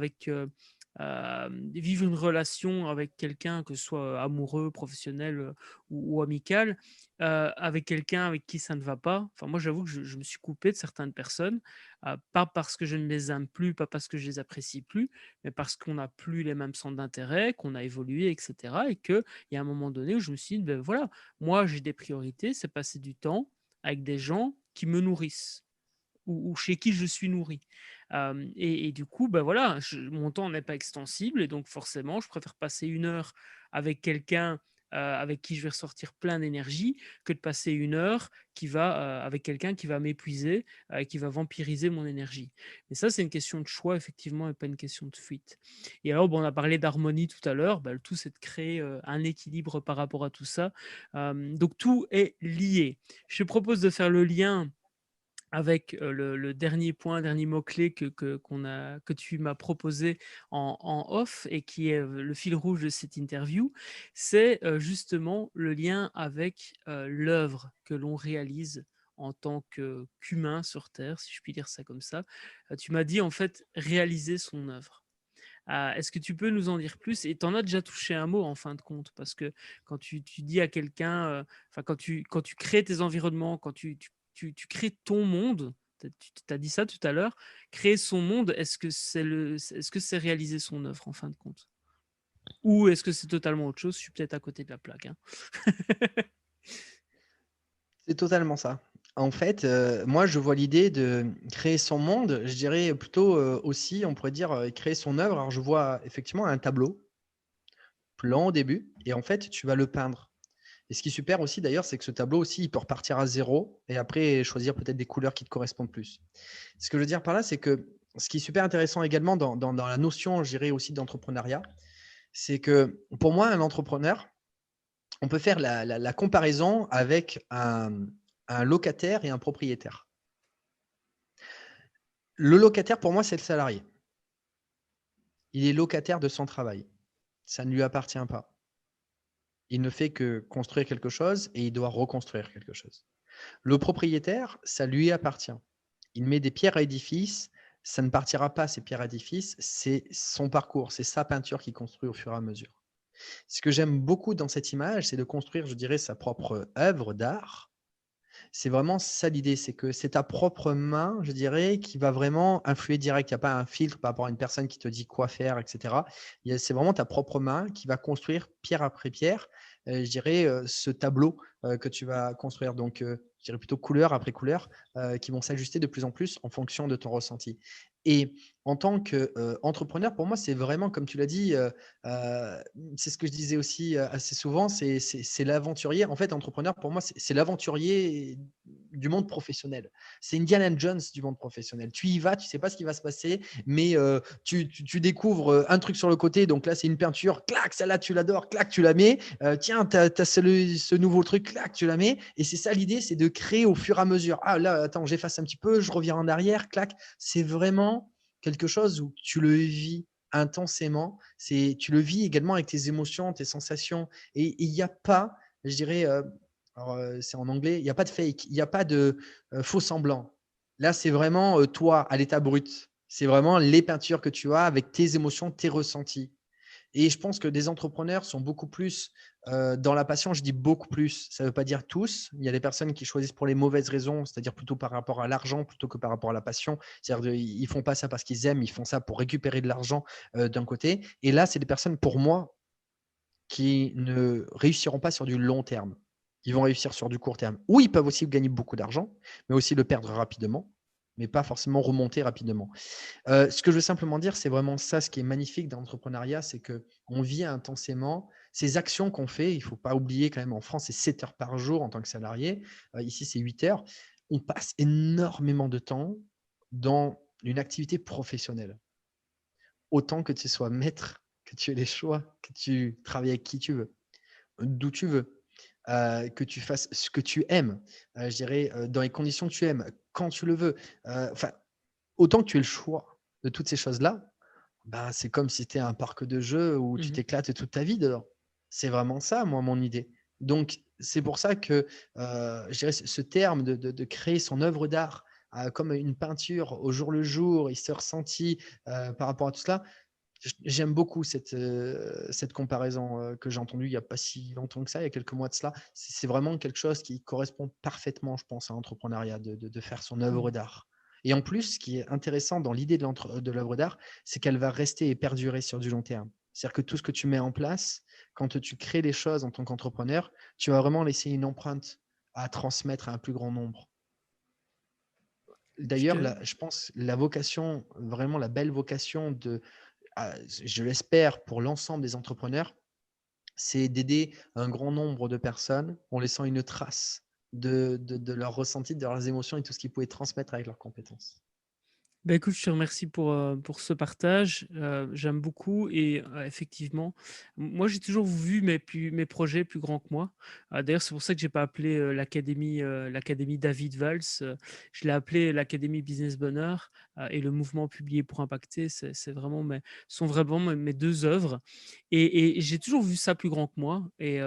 une relation avec quelqu'un, que ce soit amoureux, professionnel, ou amical, avec quelqu'un avec qui ça ne va pas, enfin moi j'avoue que je me suis coupé de certaines personnes, pas parce que je ne les aime plus, pas parce que je les apprécie plus, mais parce qu'on n'a plus les mêmes centres d'intérêt, qu'on a évolué et cetera et qu'il y a un moment donné où je me suis dit: «Beh, voilà, moi j'ai des priorités, c'est passer du temps avec des gens qui me nourrissent ou chez qui je suis nourri». Et du coup, bah, voilà, mon temps n'est pas extensible et donc forcément, je préfère passer 1 heure avec quelqu'un, avec qui je vais ressortir plein d'énergie, que de passer 1 heure avec quelqu'un qui va m'épuiser, qui va vampiriser mon énergie. Mais ça, c'est une question de choix effectivement et pas une question de fuite. Et alors, bon, on a parlé d'harmonie tout à l'heure, bah, le tout, c'est de créer, un équilibre par rapport à tout ça. Donc tout est lié. Je te propose de faire le lien avec, le dernier point, dernier mot-clé que tu m'as proposé en off et qui est, le fil rouge de cette interview, c'est, justement le lien avec, l'œuvre que l'on réalise en tant qu'humain sur terre, si je puis dire ça comme ça. Tu m'as dit en fait réaliser son œuvre. Est-ce que tu peux nous en dire plus? Et tu en as déjà touché un mot en fin de compte, parce que quand tu dis à quelqu'un, enfin quand tu crées tes environnements, quand tu crées ton monde, tu as dit ça tout à l'heure, créer son monde, est-ce que c'est réaliser son œuvre en fin de compte? Ou est-ce que c'est totalement autre chose? Je suis peut-être à côté de la plaque, hein. C'est totalement ça. En fait, moi, je vois l'idée de créer son monde, je dirais plutôt, aussi, on pourrait dire, créer son œuvre. Alors, je vois effectivement un tableau, plan au début et en fait, tu vas le peindre et ce qui est super aussi d'ailleurs, c'est que ce tableau aussi, il peut repartir à zéro et après choisir peut-être des couleurs qui te correspondent plus. Ce que je veux dire par là, c'est que ce qui est super intéressant également dans la notion, je dirais aussi d'entrepreneuriat, c'est que pour moi, un entrepreneur, on peut faire la comparaison avec un locataire et un propriétaire. Le locataire, pour moi, c'est le salarié. Il est locataire de son travail. Ça ne lui appartient pas. Il ne fait que construire quelque chose et il doit reconstruire quelque chose. Le propriétaire, ça lui appartient. Il met des pierres à édifice, ça ne partira pas ces pierres à édifice, c'est son parcours, c'est sa peinture qui construit au fur et à mesure. Ce que j'aime beaucoup dans cette image, c'est de construire, je dirais, sa propre œuvre d'art. C'est vraiment ça l'idée, c'est que c'est ta propre main, je dirais, qui va vraiment influer direct. Il y a pas un filtre par rapport à une personne qui te dit quoi faire et cetera. C'est vraiment ta propre main qui va construire pierre après pierre, je dirais, ce tableau, que tu vas construire. Donc, je dirais plutôt couleur après couleur, qui vont s'ajuster de plus en plus en fonction de ton ressenti. Et en tant qu'entrepreneur, pour moi, c'est vraiment comme tu l'as dit, heu, c'est ce que je disais aussi, assez souvent, c'est l'aventurier. En fait, entrepreneur pour moi, c'est l'aventurier du monde professionnel. C'est Indiana Jones du monde professionnel. Tu y vas, tu sais pas ce qui va se passer, mais tu découvres, un truc sur le côté, donc là, c'est une peinture, clac, celle-là, tu l'adores, clac, tu la mets. Tiens, tu as ce nouveau truc, clac, tu la mets. Et c'est ça l'idée, c'est de créer au fur et à mesure. Ah là, attends, j'efface un petit peu, je reviens en arrière, clac. C'est vraiment quelque chose où tu le vis intensément. Tu le vis également avec tes émotions, tes sensations. Et il n'y a pas, je dirais, c'est en anglais, il n'y a pas de fake, il n'y a pas de faux semblant. Là, c'est vraiment toi à l'état brut. C'est vraiment les peintures que tu as avec tes émotions, tes ressentis. Et je pense que des entrepreneurs sont beaucoup plus dans la passion. Je dis beaucoup plus, ça ne veut pas dire tous. Il y a des personnes qui choisissent pour les mauvaises raisons, c'est-à-dire plutôt par rapport à l'argent plutôt que par rapport à la passion. C'est-à-dire ils ne font pas ça parce qu'ils aiment, ils font ça pour récupérer de l'argent d'un côté. Et là, c'est des personnes, pour moi, qui ne réussiront pas sur du long terme. Ils vont réussir sur du court terme. Ou ils peuvent aussi gagner beaucoup d'argent, mais aussi le perdre rapidement, mais pas forcément remonter rapidement. Ce que je veux simplement dire, c'est vraiment ça, ce qui est magnifique dans l'entrepreneuriat, c'est qu'on vit intensément ces actions qu'on fait. Il ne faut pas oublier quand même, en France, c'est 7 heures par jour en tant que salarié. Ici, c'est 8 heures. On passe énormément de temps dans une activité professionnelle. Autant que tu sois maître, que tu aies les choix, que tu travailles avec qui tu veux, d'où tu veux, que tu fasses ce que tu aimes, je dirais, dans les conditions que tu aimes, quand tu le veux. Enfin, autant que tu aies le choix de toutes ces choses-là, bah, c'est comme si c'était un parc de jeux où tu Mhm. t'éclates toute ta vie dedans. C'est vraiment ça, moi, mon idée. Donc, c'est pour ça que je dirais ce terme de créer son œuvre d'art comme une peinture au jour le jour, il se ressentit par rapport à tout cela. J'aime beaucoup cette comparaison que j'ai entendue il n'y a pas si longtemps que ça, il y a quelques mois de cela. C'est vraiment quelque chose qui correspond parfaitement, je pense, à l'entrepreneuriat, de faire son œuvre Cool. d'art. Et en plus, ce qui est intéressant dans l'idée de l'œuvre d'art, c'est qu'elle va rester et perdurer sur du long terme. C'est-à-dire que tout ce que tu mets en place, quand tu crées des choses en tant qu'entrepreneur, tu vas vraiment laisser une empreinte à transmettre à un plus grand nombre. Je D'ailleurs, te... je pense la vocation, vraiment la belle vocation je l'espère pour l'ensemble des entrepreneurs, c'est d'aider un grand nombre de personnes en laissant une trace de leurs ressentis, de leurs émotions et tout ce qu'ils pouvaient transmettre avec leurs compétences. Bah, écoute, je te remercie pour ce partage. J'aime beaucoup et effectivement, moi, j'ai toujours vu mes projets plus grands que moi. D'ailleurs, c'est pour ça que j'ai pas appelé l'académie David Valls. Je l'ai appelé l'Académie Business Bonheur et le mouvement Publier pour impacter. C'est vraiment sont vraiment mes deux œuvres. Et j'ai toujours vu ça plus grand que moi. Et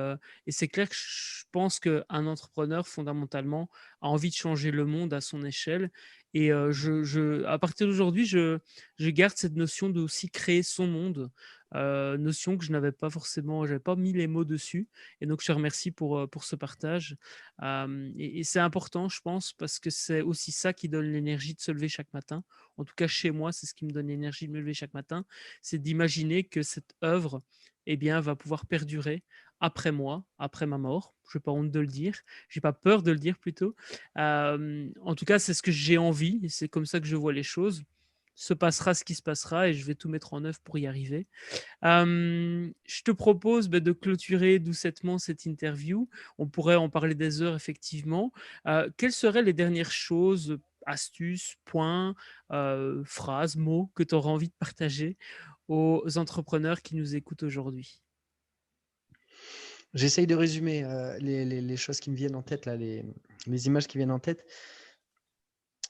c'est clair que je pense qu'un entrepreneur, fondamentalement, a envie de changer le monde à son échelle et à partir d'aujourd'hui, je garde cette notion de aussi créer son monde, notion que je n'avais pas forcément, j'avais pas mis les mots dessus. Et donc, je te remercie pour ce partage. Et c'est important, je pense, parce que c'est aussi ça qui donne l'énergie de se lever chaque matin. En tout cas, chez moi, c'est ce qui me donne l'énergie de me lever chaque matin. C'est d'imaginer que cette œuvre, eh bien, va pouvoir perdurer après moi, après ma mort. Je n'ai pas honte de le dire. J'ai pas peur de le dire plutôt. En tout cas, c'est ce que j'ai envie et c'est comme ça que je vois les choses. Se passera ce qui se passera et je vais tout mettre en œuvre pour y arriver. Je te propose de clôturer doucettement cette interview. On pourrait en parler des heures, effectivement. Quelles seraient les dernières choses, astuces, points, phrases, mots que tu auras envie de partager aux entrepreneurs qui nous écoutent aujourd'hui? J'essaye de résumer les choses qui me viennent en tête, là, les images qui viennent en tête.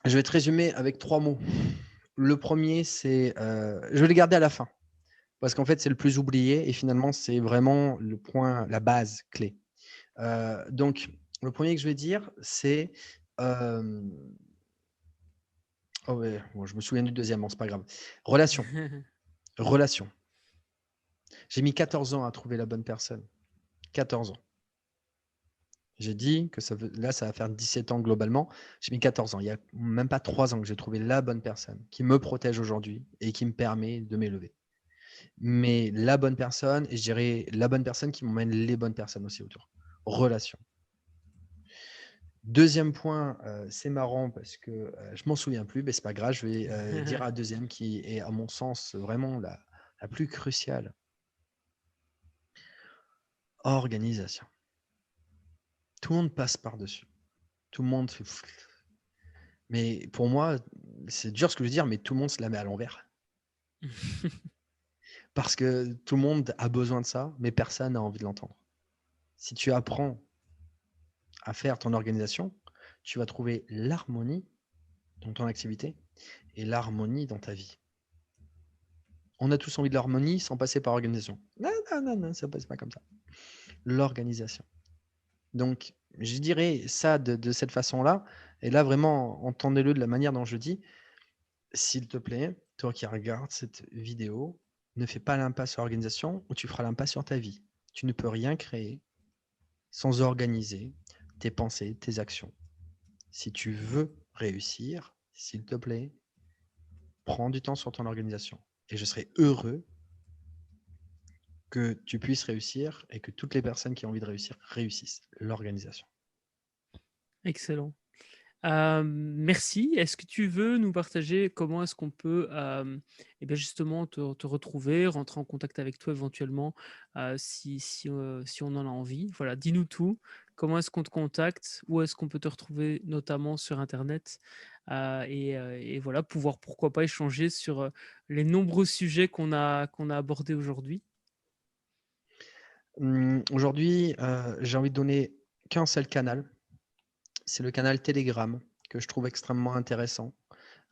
Je vais te résumer avec 3 mots. Le premier, c'est, je vais les garder à la fin, parce qu'en fait, c'est le plus oublié et finalement, c'est vraiment le point, la base clé. Donc, le premier que je vais dire, c'est, hem oh ouais, bon, je me souviens du deuxième, bon, c'est pas grave. Relation, relation. J'ai mis 14 ans à trouver la bonne personne. 14 ans. J'ai dit que là, ça va faire 17 ans globalement. J'ai mis 14 ans. Il y a même pas 3 ans que j'ai trouvé la bonne personne qui me protège aujourd'hui et qui me permet de m'élever. Mais la bonne personne et je dirais la bonne personne qui m'emmène les bonnes personnes aussi autour. Relation. Deuxième point, c'est marrant parce que, je m'en souviens plus, mais c'est pas grave, je vais, dire un deuxième qui est à mon sens vraiment la plus cruciale. Organisation. Tout le monde passe par-dessus. Tout le monde fait mais pour moi, c'est dur ce que je veux dire, mais tout le monde se la met à l'envers. Parce que tout le monde a besoin de ça, mais personne n'a envie de l'entendre. Si tu apprends à faire ton organisation, tu vas trouver l'harmonie dans ton activité et l'harmonie dans ta vie. On a tous envie de l'harmonie sans passer par l'organisation. Non, non, non, non, ça passe pas comme ça. L'organisation. Donc, je dirais ça de cette façon-là. Et là, vraiment, entendez-le de la manière dont je dis. S'il te plaît, toi qui regardes cette vidéo, ne fais pas l'impasse sur l'organisation ou tu feras l'impasse sur ta vie. Tu ne peux rien créer sans organiser tes pensées, tes actions. Si tu veux réussir, s'il te plaît, prends du temps sur ton organisation. Et je serai heureux que tu puisses réussir et que toutes les personnes qui ont envie de réussir réussissent. L'organisation. Excellent. Merci. Est-ce que tu veux nous partager comment est-ce qu'on peut eh bien justement te retrouver, rentrer en contact avec toi éventuellement si on en a envie? Voilà, dis-nous tout. Comment est-ce qu'on te contacte? Où est-ce qu'on peut te retrouver notamment sur Internet? Et voilà, pouvoir pourquoi pas échanger sur les nombreux sujets qu'on a abordés aujourd'hui. Aujourd'hui, j'ai envie de donner qu'un seul canal. C'est le canal Telegram que je trouve extrêmement intéressant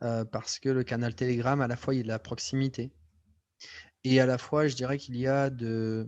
parce que le canal Telegram, à la fois, il y a de la proximité et à la fois, je dirais qu'il y a je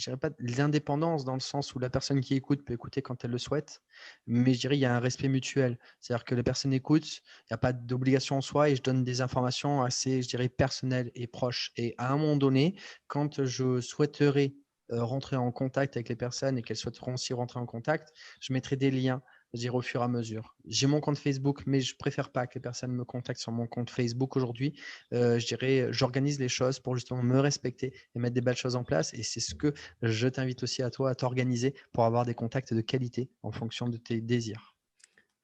dirais pas de l'indépendance dans le sens où la personne qui écoute peut écouter quand elle le souhaite, mais je dirais il y a un respect mutuel. C'est-à-dire que les personnes écoutent, il n'y a pas d'obligation en soi et je donne des informations assez, je dirais, personnelles et proches. Et à un moment donné, quand je souhaiterais rentrer en contact avec les personnes et qu'elles souhaiteront aussi rentrer en contact, je mettrai des liens, je dirais, au fur et à mesure. J'ai mon compte Facebook, mais je préfère pas que les personnes me contactent sur mon compte Facebook aujourd'hui. Je dirais, j'organise les choses pour justement me respecter et mettre des belles choses en place. Et c'est ce que je t'invite aussi à toi à t'organiser pour avoir des contacts de qualité en fonction de tes désirs.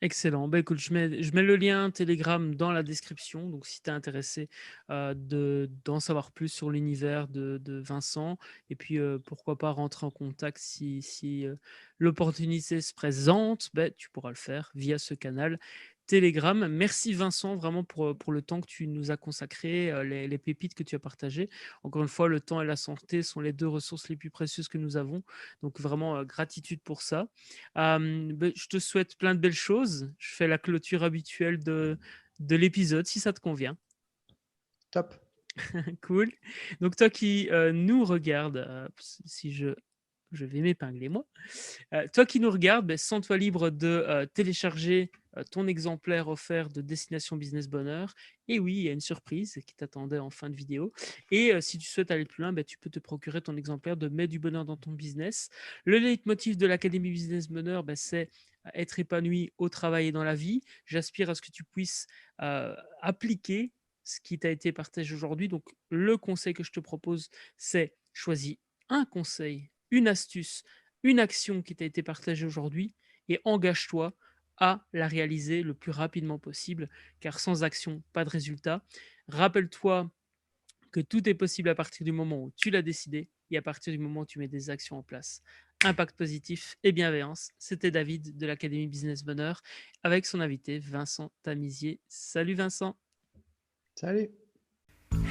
Excellent. Bah, écoute, je mets le lien Telegram dans la description. Donc, si tu es intéressé d'en savoir plus sur l'univers de Vincent, et puis pourquoi pas rentrer en contact si l'opportunité se présente, bah, tu pourras le faire via ce canal Telegram. Merci Vincent, vraiment pour le temps que tu nous as consacré, les pépites que tu as partagées. Encore une fois, le temps et la santé sont les deux ressources les plus précieuses que nous avons. Donc, vraiment, gratitude pour ça. Je te souhaite plein de belles choses. Je fais la clôture habituelle de l'épisode, si ça te convient. Top. Cool. Donc toi qui nous regardes, si je vais m'épingler moi. Toi qui nous regardes, sens-toi libre de télécharger ton exemplaire offert de Destination Business Bonheur. Et oui, il y a une surprise qui t'attendait en fin de vidéo. Et si tu souhaites aller plus loin, tu peux te procurer ton exemplaire de Mets du bonheur dans ton business. Le leitmotiv de l'Académie Business Bonheur, c'est être épanoui au travail et dans la vie. J'aspire à ce que tu puisses appliquer ce qui t'a été partagé aujourd'hui. Donc, le conseil que je te propose, c'est choisis un conseil, une astuce, une action qui t'a été partagée aujourd'hui et engage-toi à la réaliser le plus rapidement possible, car sans action, pas de résultat. Rappelle-toi que tout est possible à partir du moment où tu l'as décidé et à partir du moment où tu mets des actions en place. Impact positif et bienveillance. C'était David de l'Académie Business Bonheur avec son invité Vincent Tamisier. Salut Vincent. Salut.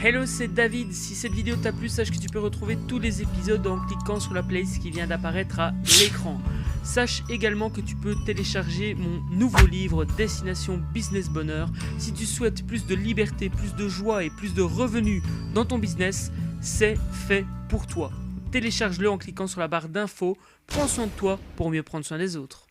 Hello, c'est David. Si cette vidéo t'a plu, sache que tu peux retrouver tous les épisodes en cliquant sur la playlist qui vient d'apparaître à l'écran. Sache également que tu peux télécharger mon nouveau livre Destination Business Bonheur. Si tu souhaites plus de liberté, plus de joie et plus de revenus dans ton business, c'est fait pour toi. Télécharge-le en cliquant sur la barre d'infos. Prends soin de toi pour mieux prendre soin des autres.